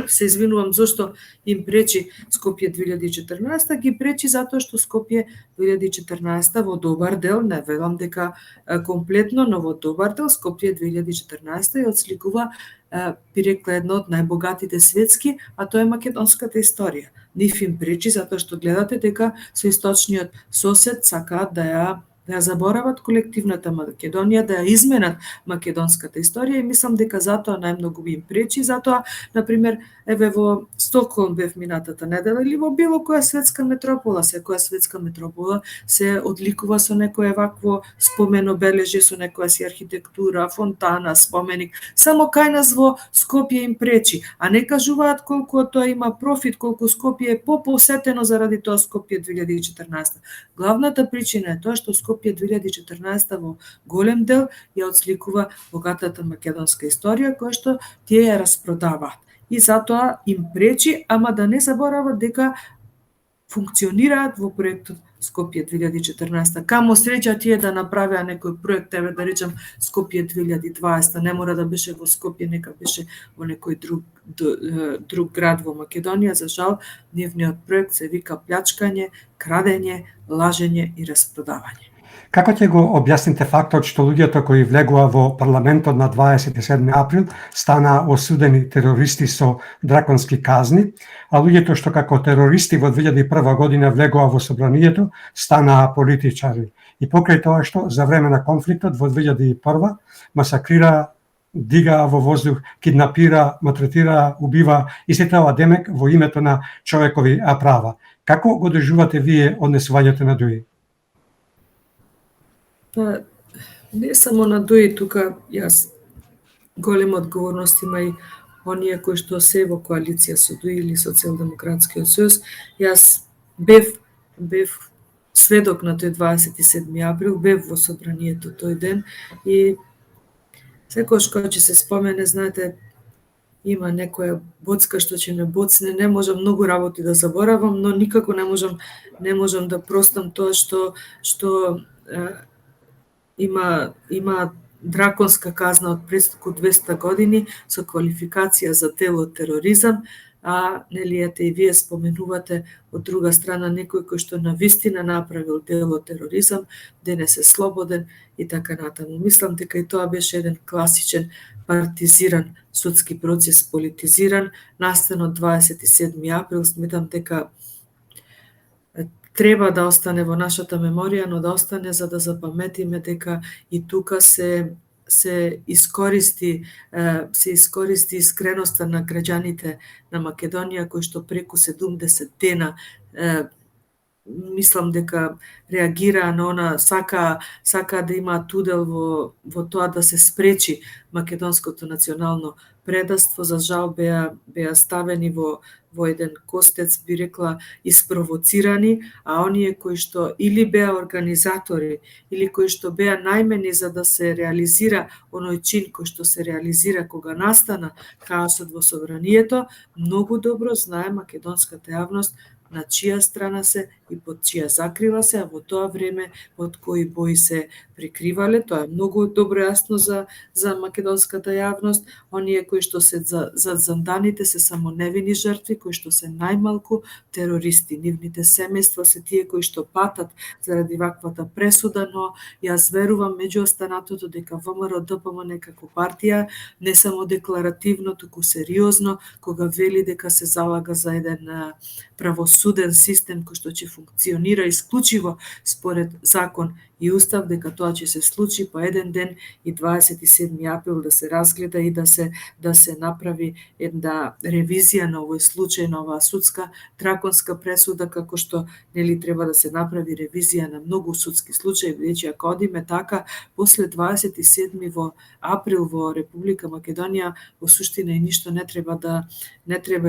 се извинувам зошто им пречи Скопје 2014, ги пречи затоа што Скопје 2014 во добар дел, не велам дека комплетно, но во добар дел Скопје 2014 ја отсликува би рекла едно од најбогатите светски, а тоа е македонската историја. Нив им пречи затоа што гледате дека со источниот сосед сакаат да ја заборават колективната Македонија, да ја изменат македонската историја и мислам дека затоа најмногу им пречи, затоа, например, еве во Стокхолм бев минатата недела или во било која светска метропола, секоја светска метропола се одликува со некое вакво споменобележје, со некоја си архитектура, фонтана, споменик. Само кај нас во Скопје им пречи, а не кажуваат колку од тоа има профит, колку Скопје е попосетено заради тоа Скопје 2014. Главната причина е тоа што Скопје 2014 во голем дел ја отсликува богатата македонска историја која што тие ја распродаваат. И затоа им пречи, ама да не заборават дека функционираат во проектот Скопје 2014. Камо среќа тие да направеа некој проект, еве да речем Скопје 2020, не мора да беше во Скопје, нека беше во некој друг град во Македонија. За жал, нивниот проект се вика плячкање, крадење, лажење и распродавање. Како ќе го објасните фактот што луѓето кои влегува во парламентот на 27 април стана осудени терористи со драконски казни, а луѓето што како терористи во 2001 година влегува во собранието станаа политичари. И покрај тоа што за време на конфликтот во 2001 масакрира, дига во воздух, киднапира, малтретира, убива и се тоа демек во името на човекови права. Како го доживате вие однесувањето на ДУИ? Па, не само на ДУИ, тука јас голема одговорност има и оние кои што се во коалиција со ДУИ или Социјалдемократскиот сојуз. Јас бев сведок на тој 27 април, бев во собранието тој ден и секогаш кога ќе се спомене, знаете, има некоја боцка што ќе ме боцне, не можам многу работи да заборавам, но никако не можам да простам тоа што има драконска казна од престоку 200 години со квалификација за дело тероризам, а нели ете и вие споменувате од друга страна некој кој што навистина направил дело тероризам, денес е слободен и така натаму. Мислам дека и тоа беше еден класичен партизиран судски процес, политизиран, настан од 27 април. Сметам дека треба да остане во нашата меморија, но да остане за да запаметиме дека и тука се искористи искреноста на граѓаните на Македонија, кои што преку 70 дена мислам дека реагираа на она, сака да имаат удел во тоа да се спречи македонското национално предавство. За жал беа ставени во еден костец, би рекла, испровоцирани, а оние кои што или беа организатори, или кои што беа најмени за да се реализира оној чин кој што се реализира кога настана хаосот во собранието, многу добро знае македонската јавност на чија страна се и под чија закрила се, а во тоа време под кои бои се прикривале. Тоа е многу добро јасно за македонската јавност. Оние кои што се за занданите се само невини жртви, кои што се најмалку терористи. Нивните семејства се тие кои што патат заради ваквата пресуда, но јас верувам меѓу останатото дека ВМРО-ДПМН како партија не само декларативно, туку сериозно, кога вели дека се залага за еден правосуден систем кој што ќе функционира исклучиво според закон и устав, дека тоа ќе се случи по еден ден и 27 април да се разгледа и да се направи една ревизија на овој случај, на оваа судска драконска пресуда, како што нели треба да се направи ревизија на многу судски случаи, бидејќи ако одиме така, после 27 во април во Република Македонија во суштина и ништо не треба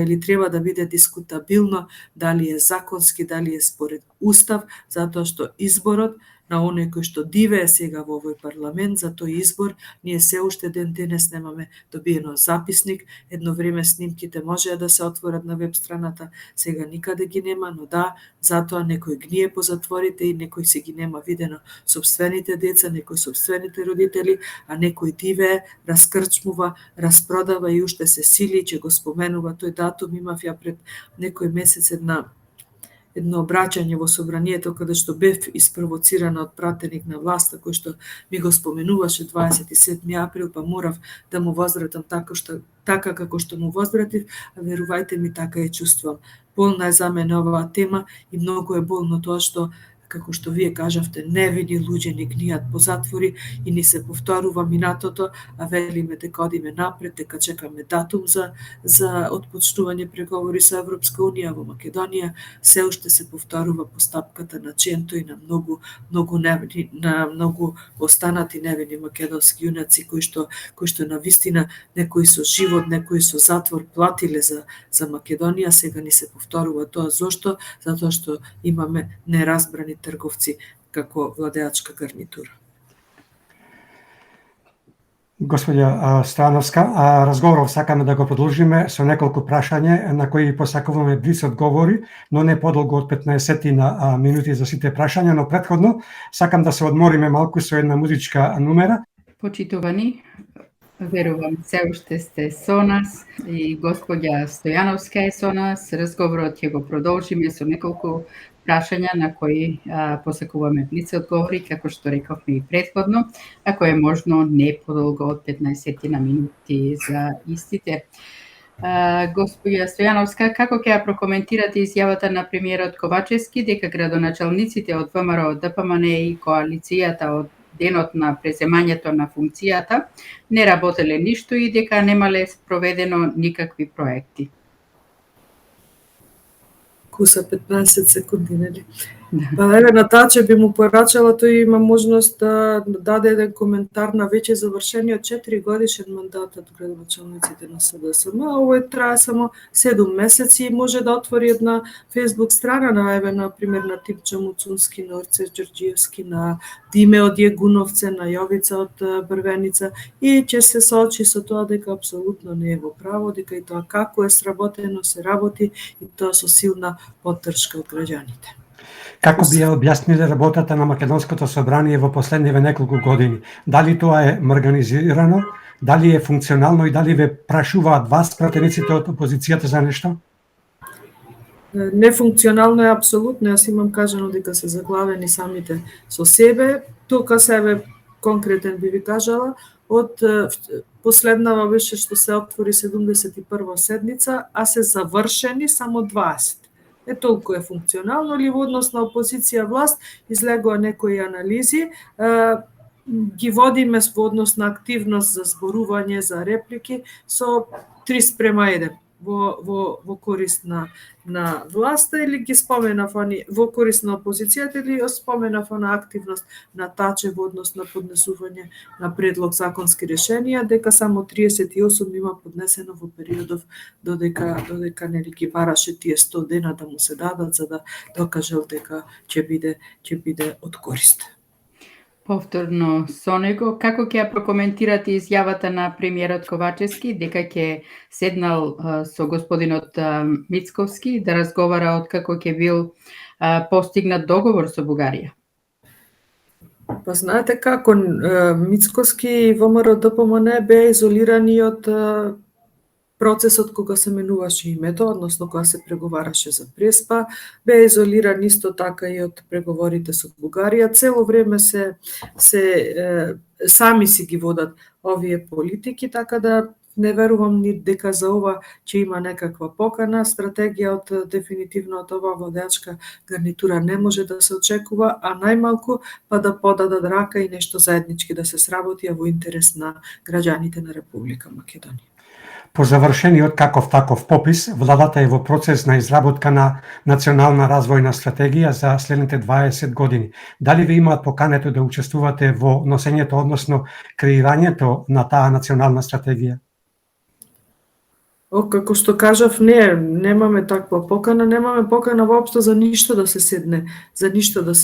или треба да биде дискутабилно дали е законски, дали е според устав, затоа што изборот на оној кој што дивее сега во овој парламент, за тој избор ние се уште ден денес немаме добиено записник. Едно време снимките можеа да се отворат на веб страната, сега никаде ги нема, но да, затоа некој гние по затворите и некој се ги нема видено сопствените деца, некој сопствените родители, а некој дивее, раскрчмува, распродава и уште се сили, че го споменува тој датум. Имав ја пред некој месец едно обраќање во собранието каде што бев испровоцирана од пратеник на власта кој што ми го споменуваше 27 април, па морав да му возвратам така како што му возвратив, а верувајте ми, така ја чувствувам. Болна е за мене оваа тема и многу е болно тоа што, како што вие кажавте, невини луѓе ни гнијат по затвори и ни се повторува минатото, а велиме дека одиме напред, дека чекаме датум за отпочнување преговори со Европска унија во Македонија. Се уште се повторува постапката на Ченто и на многу останати невини македонски јунаци кои што навистина некои со живот, некои со затвор платиле за Македонија. Сега ни се повторува тоа. Зошто? Затоа што имаме неразбрани трговци како владеачка гарнитура. Господја Стојановска, разговоров сакаме да го продолжиме со неколку прашања на кои посакуваме блиц одговори, но не подолго од 15 минути за сите прашања, но претходно сакам да се одмориме малку со една музичка numera. Почитувани, верувам се уште сте со нас и господја Стојановска е со нас. Разговорот ќе го продолжиме со неколку прашања на кои посакуваме блиц одговори, како што рековме и претходно, ако е можно не подолго од 15 минути за истите. Господја Стојановска, како ќе ја прокоментирате изјавата на премиерот Ковачевски дека градоначалниците од ВМРО, ДПМН и коалицијата од денот на преземањето на функцијата не работеле ништо и дека немале спроведено никакви проекти? Куса 15 секунди, нели? Па еве на Таче би му порачала, тој има можност да даде еден коментар на веќе завршениот 4 годишен мандат од градоначалниците на СДСМ, а овој трае само 7 месеци и може да отвори една фејсбук страна на еве на пример на Типча Муцунски, на Орце Ѓорѓиевски, на Диме од Јегуновце, на Јовица од Брвеница и ќе се соочи со тоа дека апсолутно не е во право, дека и тоа како е сработено се работи и тоа со силна поддршка од граѓаните. Како би ја објасниле работата на Македонското собрание во последниве неколку години? Дали тоа е организирано, дали е функционално и дали ве прашуваат вас, пратениците од опозицијата, за нешто? Нефункционално е апсолутно, јас имам кажано дека се заглавени самите со себе, тука себе конкретен би ви кажала, од последнава беше што се отвори 71 седница, а се завршени само 20. Толку е функционално, или во однос на опозиција власт излегува некои анализи, ги водиме во однос на активност за зборување, за реплики со 3:1 во корист на власта, или ги споменав во корист на опозицијата, или споменав на активност на Таче во однос на поднесување на предлог законски решенија, дека само 38 има поднесено во периодов додека нели ги бараше тие 100 дена да му се дадат за да докажел дека ќе биде од корист. Повторно со него, како ќе ја прокоментирате изјавата на премиерот Ковачевски дека ќе седнал со господинот Мицковски да разговара откако ќе бил постигнат договор со Бугарија? Па знаете како, Мицковски и ВМРО-ДПМН беа изолирани од процесот кога се менуваше името, односно кога се преговараше за Преспа, беа изолирани исто така и од преговорите со Бугарија. Цело време се сами си ги водат овие политики, така да не верувам ни дека за ова ќе има некаква покана. Стратегија од дефинитивно од ова водачка гарнитура не може да се очекува, а најмалку па да подадат рака и нешто заеднички да се сработи во интерес на граѓаните на Република Македонија. По завршениот каков таков попис, владата е во процес на изработка на национална развојна стратегија за следните 20 години. Дали ви имаат покането да учествувате во носењето, односно креирањето на таа национална стратегија? Како што кажав, немаме таква покана, немаме покана воопшто за ништо да се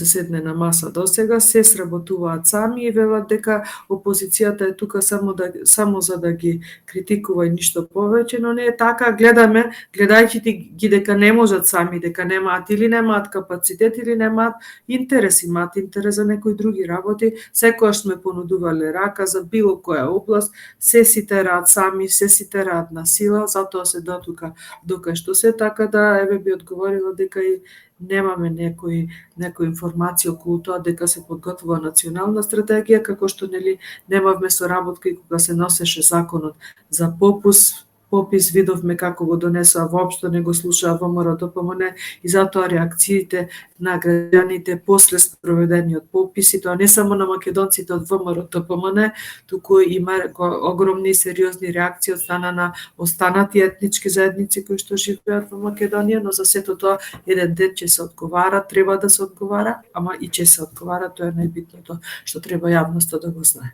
седне на маса. До сега се сработуваат сами и велат дека опозицијата е тука само за да ги критикува и ништо повеќе, но не е така. Гледајќи ги дека не можат сами, дека немаат капацитет или немаат интерес, имаат интерес за некои други работи. Секогаш сме понудувале рака за било која област, се си тераат сами, се си тераат на сила, затоа се дотука дока што се, така да би одговорила дека и немаме некои информација околу тоа дека се подготвува национална стратегија, како што немавме соработка и кога се носеше законот за попис, видовме како го донесоа, воопшто не го слушаа ВМРО-ДПМН и затоа реакциите на граѓаните после спроведениот попис, и тоа не само на македонците од ВМРО-ДПМН, туку има огромни и сериозни реакции од страна на останати етнички заедници кои што живеат во Македонија, но за сето тоа еден ден ќе се одговара, треба да се одговара, ама и ќе се одговара, тоа е најбитното што треба јавноста да го знае.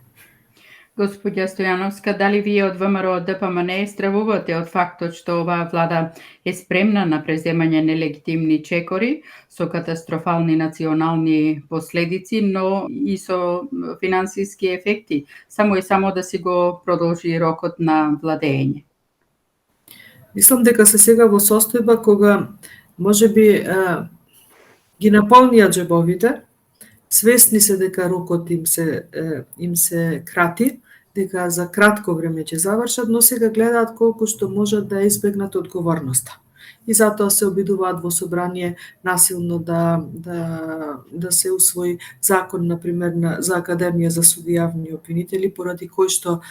Господја Стојановска, дали вие од ВМРО-ДПМН стравувате од фактот што оваа влада е спремна на преземање нелегитимни чекори со катастрофални национални последици, но и со финансиски ефекти, само да си го продолжи рокот на владење? Мислам дека се сега во состојба кога можеби ги наполнија џебовите, свесни се дека рокот им се крати, дека за кратко време ќе завршат, но сега гледаат колку што можат да избегнат одговорноста. И затоа се обидуваат во собрание насилно да се усвои закон, например, за Академија за суди јавни обвинители, поради кој што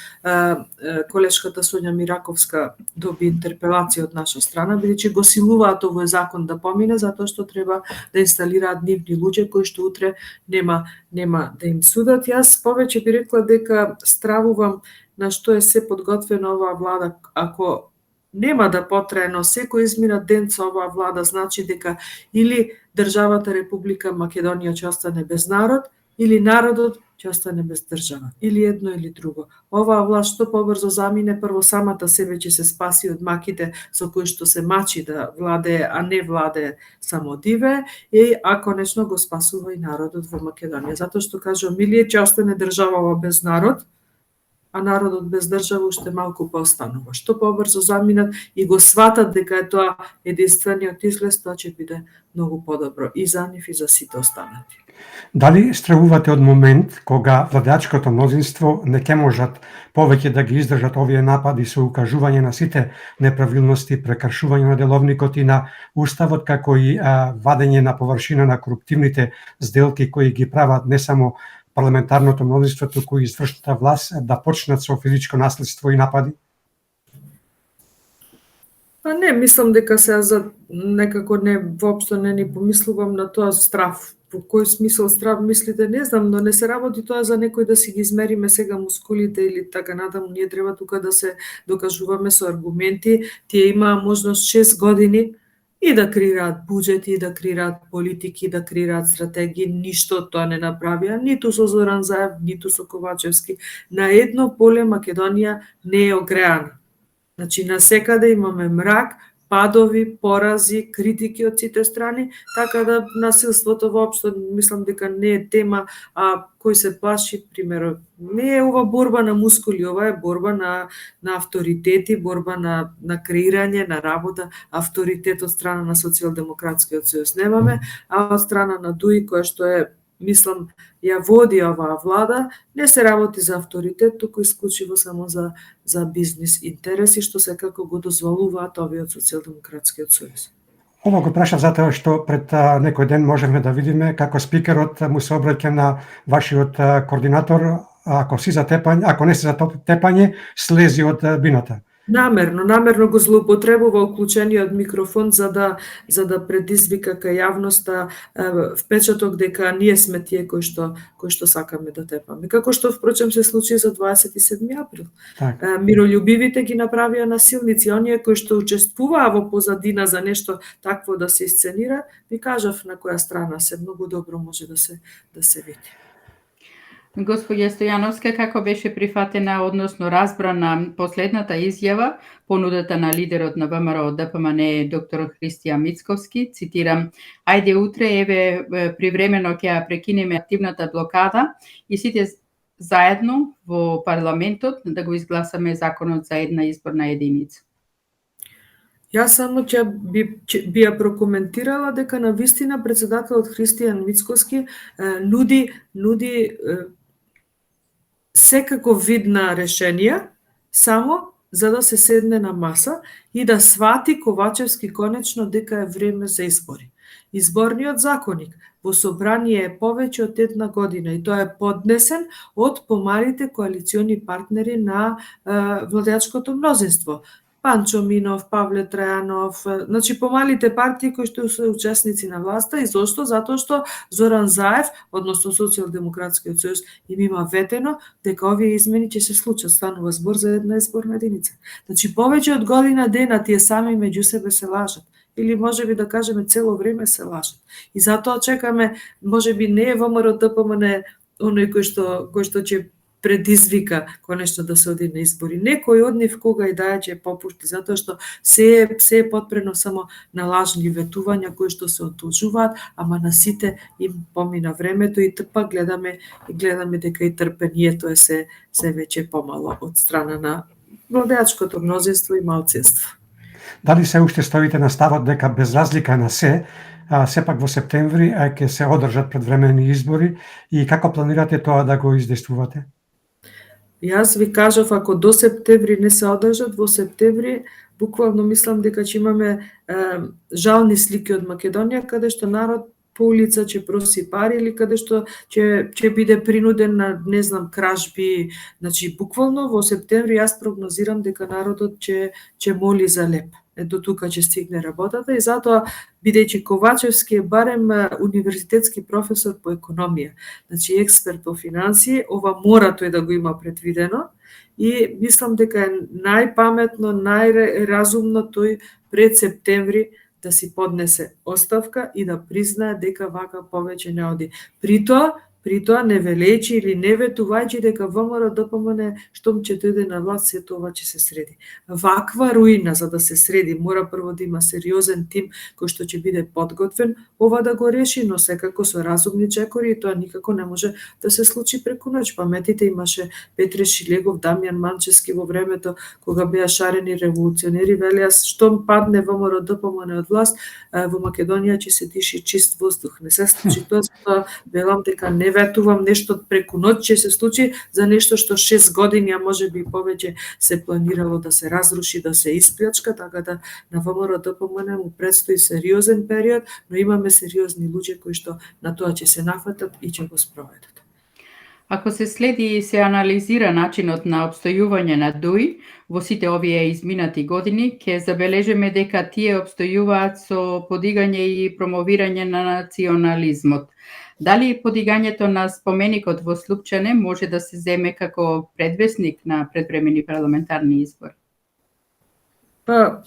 колешката Сонја Мираковска доби интерпелација од наша страна, бидејќи го силуваат овој закон да помине, затоа што треба да инсталираат нивни луѓе кои што утре нема да им судат. Јас повеќе би рекла дека стравувам на што е се подготвена оваа влада. Ако нема да потрае, но секој изминат ден со оваа влада значи дека или државата Република Македонија ќе остане без народ, или народот ќе остане без држава. Или едно или друго. Оваа власт што побрзо замине, прво самата себе ќе се спаси од маките со кои што се мачи да владее, а не владее само диве, и конечно го спасува и народот во Македонија. Затоа што кажувам, или ќе остане држава без народ, а народот без држава уште малку поостанува. Што побрзо заминат и го сватат дека е тоа единствениот излез, тоа ќе биде многу подобро и за нив и за сите останати. Дали стравувате од момент кога владеачкото мнозинство не ќе можат повеќе да ги издржат овие напади со укажување на сите неправилности, прекршување на деловникот и на уставот, како и вадење на површина на коруптивните сделки кои ги прават не само парламентарното мнозинство, туку и извршната власт, да почнат со физичко наследство и напади? Па не, мислам дека се за некако не воопшто не ни помислувам на тоа страв. По кој смисол страв мислите, не знам, но не се работи тоа за некој да си ги измериме сега мускулите или така натаму. Ние треба тука да се докажуваме со аргументи. Тие имаа можност 6 години и да креираат буџети, и да креираат политики, да креираат стратегии, ништо од тоа не направија, ниту со Зоран Заев, ниту со Ковачевски. На едно поле Македонија не е огреана. Значи, насекаде имаме мрак, падови, порази, критики од сите страни, така да насилството воопшто мислам дека не е тема, а кој се плаши, пример, не е ова борба на мускули, ова е борба на авторитети, борба на креирање, на работа, авторитет од страна на Социјалдемократскиот сојуз немаме, а од страна на ДУИ, која што е, мислам, ја води оваа влада, не се работи за авторитет, туку исклучиво само за бизнис интереси, што секако го дозволуваат овие од Социјалдемократскиот сојуз. Ова го прашав затоа што пред некој ден можеме да видиме како спикерот му се обраќа на вашиот координатор, ако си за тепање, ако не си за тепање, слези од бината. Намерно го злоупотребува уклучениот микрофон за да предизвика кај јавноста впечаток дека ние сме тие кои што сакаме да тепаме. Како што впрочем се случи за 27 април. Так. Миролюбивите ги направија насилници, оние кои што учествуваа во позадина за нешто такво да се исценира, ви кажав на која страна се, многу добро може да се види. Господја Стојановска, како беше прифатена, односно разбрана последната изјава, понудата на лидерот на ВМРО ДПМН доктор Христијан Мицковски, цитирам: "Ајде утре, еве, привремено ќе ја прекинеме активната блокада и сите заедно во парламентот да го изгласаме законот за една изборна единица." Јас само ќе би ја прокоментирала дека на вистина председателот Христијан Мицковски нуди секако видна решенија, само за да се седне на маса и да свати Ковачевски конечно дека е време за избори. Изборниот законник во собрание е повеќе од една година и тоа е поднесен од помалите коалициони партнери на владеачкото мнозинство. Панчо Минов, Павле Трајанов, значи помалите партии кои што се учесници на власта. И зошто? Затоа што Зоран Заев, односно Социјалдемократскиот сојуз, им има ветено дека овие измени ќе се случат, станува збор за една изборна единица. Значи повеќе од година дена тие сами меѓу себе се лажат. Или можеби да кажеме цело време се лажат. И затоа чекаме, можеби не е ВМРО ДПМН оној кој што ќе предизвика конечно да се оди на избори. Некој од нив кога и да ќе попушти, затоа што се е потпрено само на лажни ветувања кои што се отложуваат, ама на сите им помина времето и пак гледаме дека и трпението е се веќе помало од страна на владеачкото мнозинство и малцинство. Дали се уште стоите на ставот дека без разлика на сепак во септември ќе се одржат предвремени избори и како планирате тоа да го издействувате? Јас ви кажав, ако до септември не се одржат, во септември буквално мислам дека ќе имаме жални слики од Македонија, каде што народ по улица ќе проси пари или каде што ќе биде принуден на, не знам, кражби. Значи, буквално во септември јас прогнозирам дека народот ќе моли за леп. До тука ќе стигне работата и затоа, бидејќи Ковачевски е барем универзитетски професор по економија, значи експерт по финансии, ова мора тој да го има предвидено и мислам дека е најпаметно, најразумно тој пред септември да си поднесе оставка и да признае дека вака повеќе не оди. При при тоа не велејќи или не ветувајќи дека ВМРО ДПМН штом ќе дојде на власт, сето ова ќе се среди. Ваква руина, за да се среди, мора прво да има сериозен тим кој што ќе биде подготвен ова да го реши, но секако со разумни чекори, и тоа никако не може да се случи преку ноќ. Паметите имаше Петре Шилегов, Дамјан Манчевски во времето кога беа шарени револуционери, велеа штом падне ВМРО ДПМН од власт, во Македонија ќе се диши чист воздух. Не се случи тоа, велам дека не ветувам нешто преку ноќ ќе се случи за нешто што 6 години, а можеби и повеќе се планирало да се разруши, да се исплячка, така да на ВМРО ДПМН му предстои сериозен период, но имаме сериозни луѓе кои што на тоа ќе се нафатат и ќе го спроведат. Ако се следи и се анализира начинот на обстојување на ДУИ во сите овие изминати години, ќе забележиме дека тие обстојуваат со подигање и промовирање на национализмот. Дали подигањето на споменикот во Слупчане може да се земе како предвесник на предвремени парламентарни избори? Па,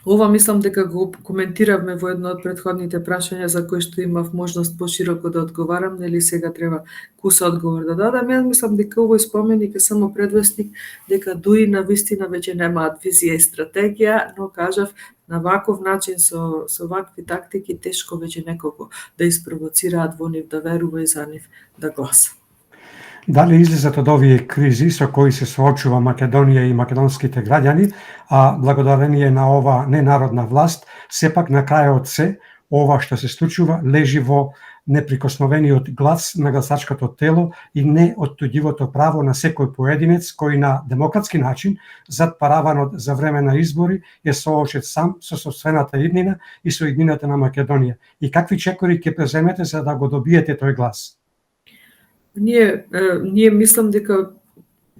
ова мислам дека го коментиравме во едно од претходните прашања за кои што имав можност пошироко да одговарам, нели сега треба куса одговор да дадам. Јас мислам дека овој споменик е само предвестник дека ДУИ на вистина веќе немаат визија и стратегија, но кажав на ваков начин со вакви тактики тешко веќе некого да испровоцираат во нив да верува и за нив да гласа. Дали излезат од овие кризи со кои се соочува Македонија и македонските граѓани, а благодарение на ова ненародна власт, сепак на крајот се, ова што се случува лежи во неприкосновениот глас на гласачкото тело и не оттуѓивото право на секој поединец кој на демократски начин, зад параванот за време на избори, е соочет сам со сопствената иднина и со иднината на Македонија. И какви чекори ќе преземете за да го добиете тој глас? Ние мислам дека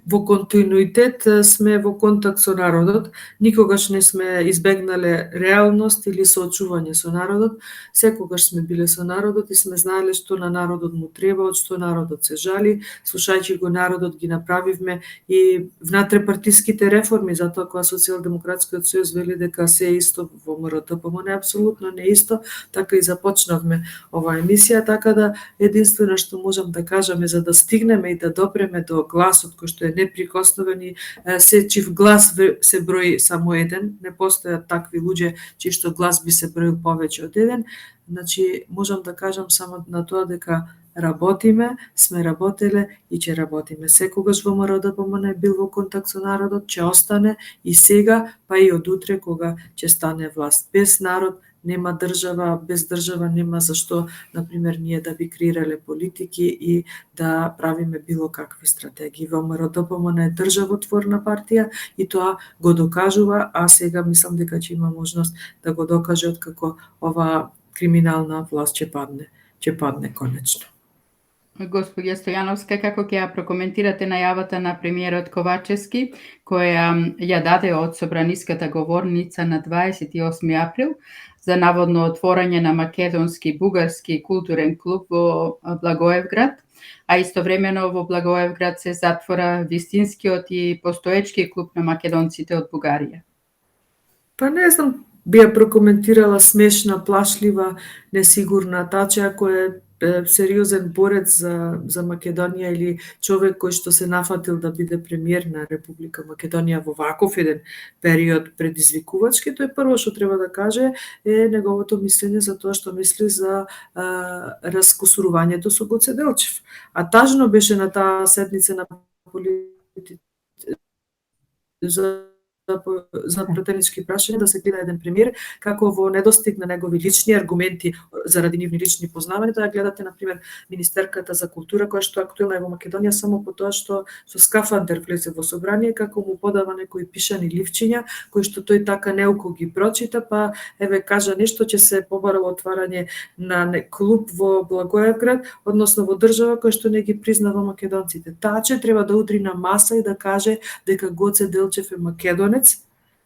во континуитет сме во контакт со народот, никогаш не сме избегнале реалност или соочување со народот, секогаш сме биле со народот и сме знаеле што на народот му треба, од што народот се жали, слушајќи го народот ги направивме и внатре-партиските реформи, затоа кога Социјалдемократскиот сојуз вели дека се е исто во МРТПМ, не апсолутно не исто, така и започнавме оваа емисија, така да единствено што можам да кажам е за да стигнеме и да допреме до гласот кој што е неприкосновен и чив глас се брои само еден, не постојат такви луѓе чиј што глас би се броил повеќе од еден, значи можам да кажам само на тоа дека работиме, сме работеле и ќе работиме. Секогаш во МРДПМН е бил во контакт со народот, ќе остане и сега, па и од утре кога ќе стане власт. Без народ нема држава, без држава нема зашто, например, ние да би креирале политики и да правиме било какви стратегии. ВМРО ДПМН е државотворна партија и тоа го докажува, а сега мислам дека ќе има можност да го докаже откако ова криминална власт ќе падне конечно. Господја Стојановска, како ќе ја прокоментирате најавата на премиерот Ковачевски, која ја даде од собраниската говорница на 28 април за наводно отворање на македонски бугарски културен клуб во Благоевград, а истовремено во Благоевград се затвора вистинскиот и постоечки клуб на македонците од Бугарија? Па не знам, би ја прокоментирала смешна, плашлива, несигурна, таче ако е сериозен борец за Македонија или човек кој што се нафатил да биде премиер на Република Македонија во ваков еден период предизвикувачки, тој прво што треба да каже е неговото мислење за тоа што мисли за раскусурувањето со Гоце Делчев. А тажно беше на таа седница на политици за претенички прашања да се гледа еден премиер како во недостиг на негови лични аргументи заради нивни лични познавања, да гледате на пример министерката за култура која што актуелна е во Македонија само по тоа што со скафандер влезе во собрание, како му подава некои пишани ливчиња кои што тој така неуко ги прочита, па еве кажа нешто ќе се побарало отварање на клуб во Благоевград, односно во држава која што не ги признава македонците. Таче треба да удри на маса и да каже дека Гоце Делчев е македонец,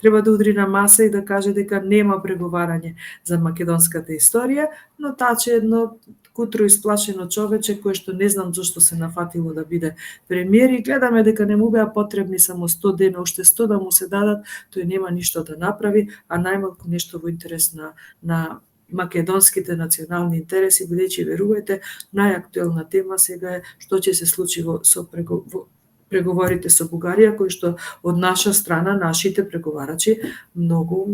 треба да удри на маса и да каже дека нема преговарање за македонската историја, но таче едно кутро исплашено човече кој што не знам зошто се нафатило да биде премиер и гледаме дека не му беа потребни само 100 дена, уште 100 да му се дадат, тој нема ништо да направи, а најмалку нешто во интерес на македонските национални интереси, бидејќи верувајте, најактуелна тема сега е што ќе се случи со преговорите со Бугарија, кои што од наша страна, нашите преговарачи многу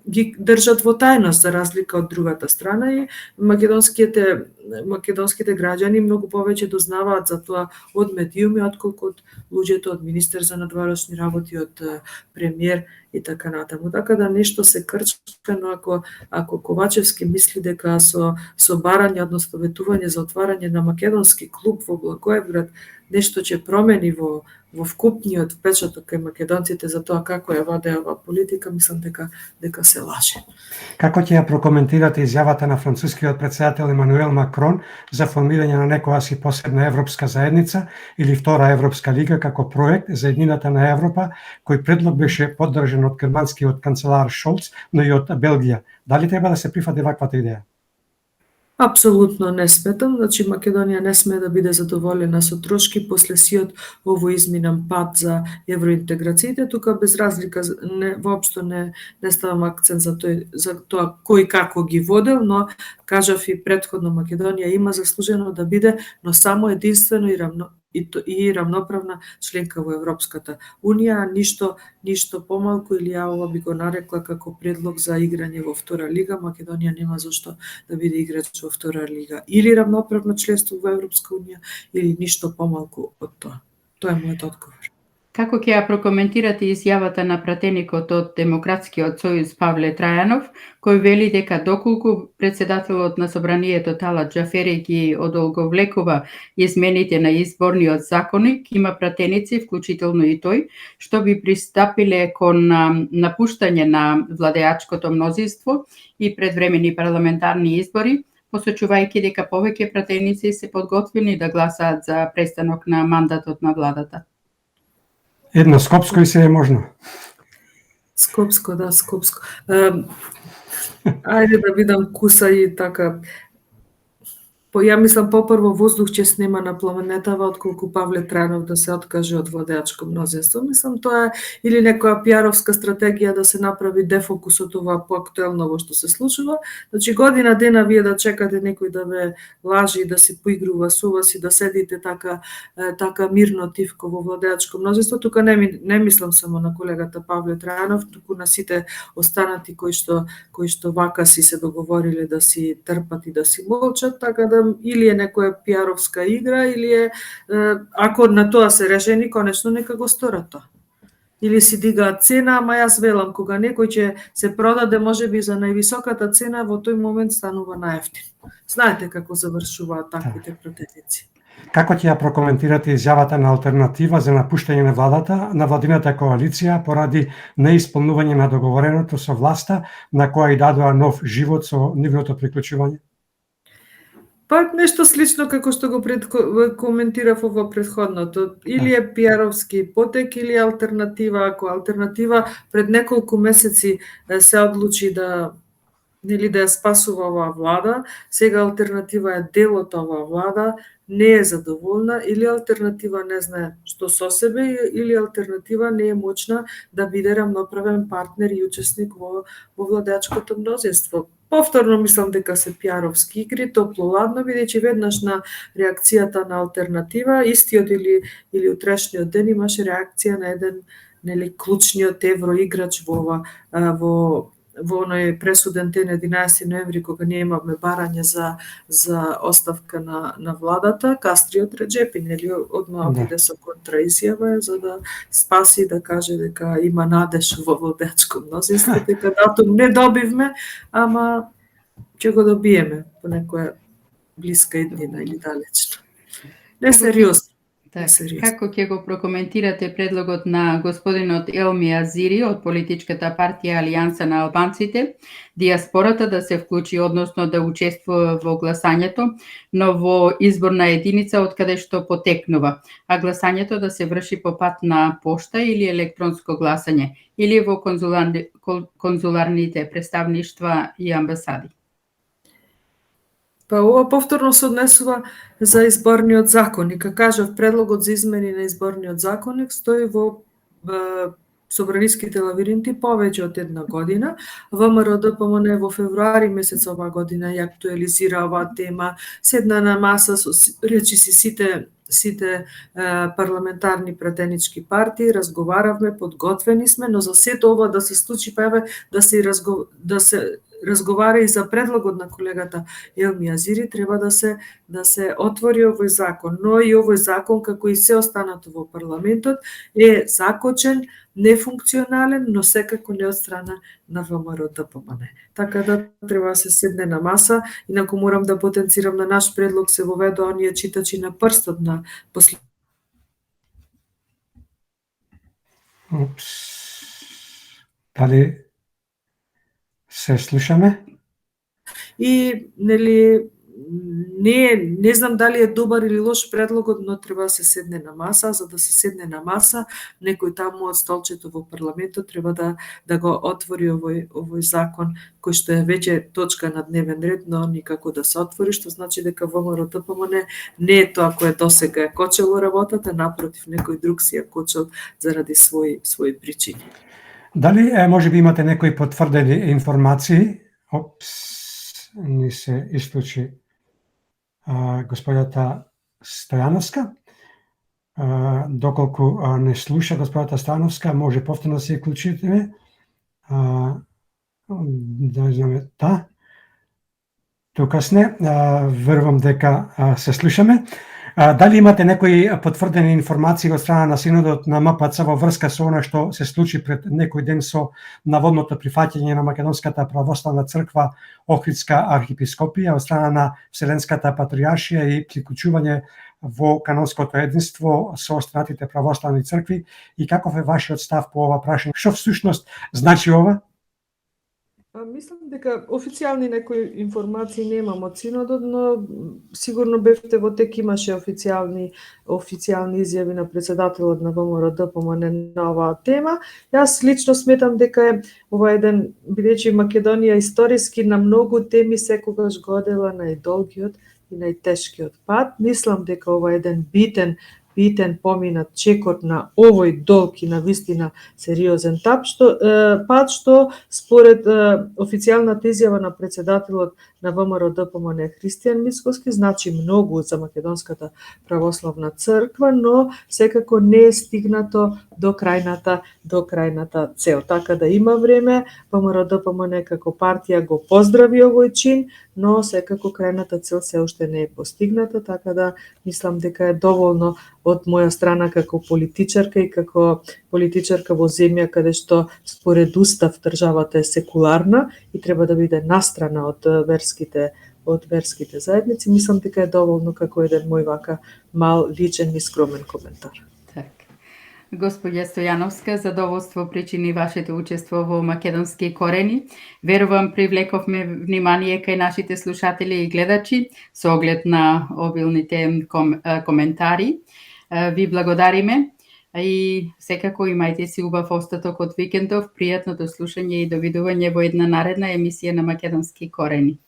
ги држат во тајност, за разлика од другата страна, и македонските граѓани многу повеќе дознаваат за тоа од медиуми, отколку од луѓето од министер за надворешни работи, од премиер и така натаму. Така да нешто се крчка, но ако Ковачевски мисли дека со барање, односно ветување за отварање на македонски клуб во Благоевград нешто ќе промени во вкупниот впечаток кај македонците за тоа како ја воде оваа политика, мислам дека се лаже. Како ќе ја прокоментирате изјавата на францускиот претседател Емануел Макрон за формирање на некоја си посебна европска заедница или втора европска лига како проект за еднината на Европа, кој предлог беше поддржан од германскиот канцелар Шолц, но и од Белгија? Дали треба да се прифати ваквата идеја? Апсолутно не сметам, значи Македонија не сме да биде задоволена со трошки после сиот овоизминан пат за евроинтеграциите, тука без разлика воопшто не ставам акцент за тоа кој како ги водел, но кажав и претходно, Македонија има заслужено да биде, но само единствено и рамноправна членка во Европската Унија, ништо помалку, или ја ова би го нарекла како предлог за играње во втора лига. Македонија нема зашто да биде играч во втора лига. Или рамноправно членство во Европска Унија, или ништо помалку од тоа. Тоа е мојот одговор. Како ќе ја прокоментирате изјавата на пратеникот од Демократскиот сојуз Павле Трајанов, кој вели дека доколку председателот на собранието Талат Џафери ги одолговлекува измените на изборниот законник, има пратеници, вклучително и тој, што би пристапиле кон напуштање на владеачкото мнозинство и предвремени парламентарни избори, посочувајќи дека повеќе пратеници се подготвени да гласаат за престанок на мандатот на владата. Едно Скопско и се е можно. Скопско. Ајде да видам куса и така. Ја мислам попрво воздух ќе снема на планетава, отколку Павле Трајанов да се откаже од владеачко мнозинство. Мислам тоа е или некоја пиаровска стратегија да се направи дефокус од ова поактуелно во што се случува. Значи година дена вие да чекате некој да ве лажи и да се поигрува со вас и да седите така мирно тивко во владеачко мнозинство. Тука не мислам само на колегата Павле Трајанов, туку на сите останати кои што вака си се договориле да си трпат и да си молчат, така да или е некоја пиаровска игра, или е, ако на тоа се решени, конечно нека го сторат тоа. Или си дигаат цена, ама јас велам, кога некој ќе се продаде можеби за највисоката цена, во тој момент станува најевтин. Знаете како завршуваат таквите пратеници. Како ќе ја прокоментирате изјавата на алтернатива за напуштање на владата, на владината коалиција, поради неисполнување на договореното со власта, на која и дадоа нов живот со нивното приклучување? Па нешто слично како што го коментирав во предходното. Или е пиаровски потек, или алтернатива. Ако алтернатива пред неколку месеци се одлучи да ја спасува оваа влада, сега алтернатива е дел од оваа влада, не е задоволна, или алтернатива не знае што со себе, или алтернатива не е моćна да биде рамноправен партнер и учесник во владеачкото мнозинство. Повторно мислам дека се пиаровски игри, топло-ладно, бидејќи веднаш на реакцијата на алтернатива, истиот или утрешниот ден имаше реакција на еден клучниот евроиграч во оној пресуден ден 11 ноември, кога ние имавме барање за оставка на владата, Кастриот Реджепи, одма отиде со контраизјава за да спаси, да каже дека има надеж во владеачко мнозинство, дека датум не добивме, ама ќе го добиеме по некоја блиска иднина или далечна. Несериозно. Како ќе го прокоментирате предлогот на господинот Елми Азири од политичката партија Алијанса на албанците, диаспората да се вклучи, односно да учествува во гласањето, но во изборна единица од каде што потекнува, а гласањето да се врши по пат на пошта или електронско гласање, или во конзуларните представништва и амбасади? Па ова повторно се однесува за изборниот законник. Кажав, предлогот за измени на изборниот законник стои во собраниските лавиринти повеќе од една година. ВМРО-ДПМН во февруари месец оваа година ја актуализира оваа тема, седна на маса со речиси сите парламентарни пратенички партии, разговаравме, подготвени сме, но за сето ова да се случи, па еве да се разговара и за предлогот на колегата Елми Азири, треба да се отвори овој закон, но и овој закон, како и се останато во парламентот, е закочен, нефункционален, но секако не од страна на ВМРО-ДПМН. Така да треба да се седне на маса, инаку морам да потенцирам на наш предлог се воведоа оние читачи на прстот на Дали се слушаме? И нели не знам дали е добар или лош предлогот, но треба да се седне на маса. За да се седне на маса, некој таму од столчето во парламентот треба да го отвори овој закон, кој што е веќе точка на дневен ред, но никако да се отвори, што значи дека ВМРО-ДПМН не е тоа кој досега е кочело работата, напротив, некој друг си ја кочел заради своји причини. Дали може би имате некои потврдени информации? Ни се исклучи господјата Стојановска. Доколку не слуша господјата Стојановска, може повторно да се исклучите. Да знаме, да. Тука сме, верувам дека се слушаме. Дали имате некои потврдени информации од страна на Синодот на МПЦ во врска со она што се случи пред некој ден со наводното прифаќање на Македонската православна црква Охридска архиепископија од страна на Вселенската патријаршија и приклучување во канонското единство со останатите православни цркви, и каков е вашиот став по ова прашање? Што всушност значи ова? Мислам дека официјални некои информации немам од Синодот, но сигурно бевте во тек, имаше официјални изјави на председателот на ВМРО-ДПМН на оваа тема. Јас лично сметам дека ова еден, бидејќи Македонија историски на многу теми секогаш годела најдолгиот и најтешкиот пат, мислам дека ова е еден битен поминат чекор на овој долг и на вистина сериозен пат, што според официјалната изјава на председателот на ВМРО-ДПМН Христијан Мицкоски значи многу за Македонската православна црква, но секако не е стигнато до крајната цел. Така да има време, ВМРО-ДПМН како партија го поздрави овој чин, но секако крајната цел се уште не е постигната, така да мислам дека е доволно од моја страна како политичарка и како политичарка во земја каде што според устав државата е секуларна и треба да биде настрана од верските заедници. Мислам дека е доволно како еден мој вака мал личен и скромен коментар. Господја Стојановска, задоволство причини вашето учество во Македонски корени. Верувам привлековме внимание кај нашите слушатели и гледачи со оглед на обилните коментари. Ви благодариме и секако имајте си убав остаток од викендов, пријатното слушање и довидување во една наредна емисија на Македонски корени.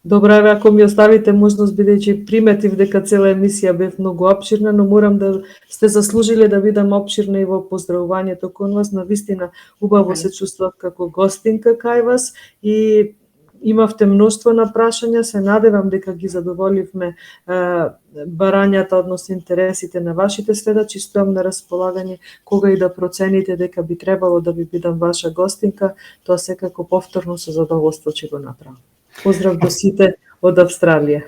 Добра е ако ми оставите можност, бидејќи приметив дека цела емисија бев многу обширна, но морам да сте заслужили да бидам обширна и во поздравувањето кон вас. Навистина убаво се чувствував како гостинка кај вас и имавте мноштво на прашања. Се надевам дека ги задоволивме барањата, односно интересите на вашите следачи. Стојам на располагање кога и да процените дека би требало да ви бидам ваша гостинка, тоа секако повторно со задоволство ќе го направам. Поздрав до сите од Австралија.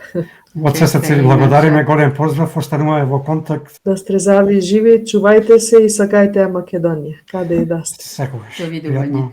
Од се срце ви благодариме, голем поздрав, остануваме во контакт. Да сте здрави и живи, чувајте се и сакајте ја Македонија, каде и да сте. Секогаш. Довидување.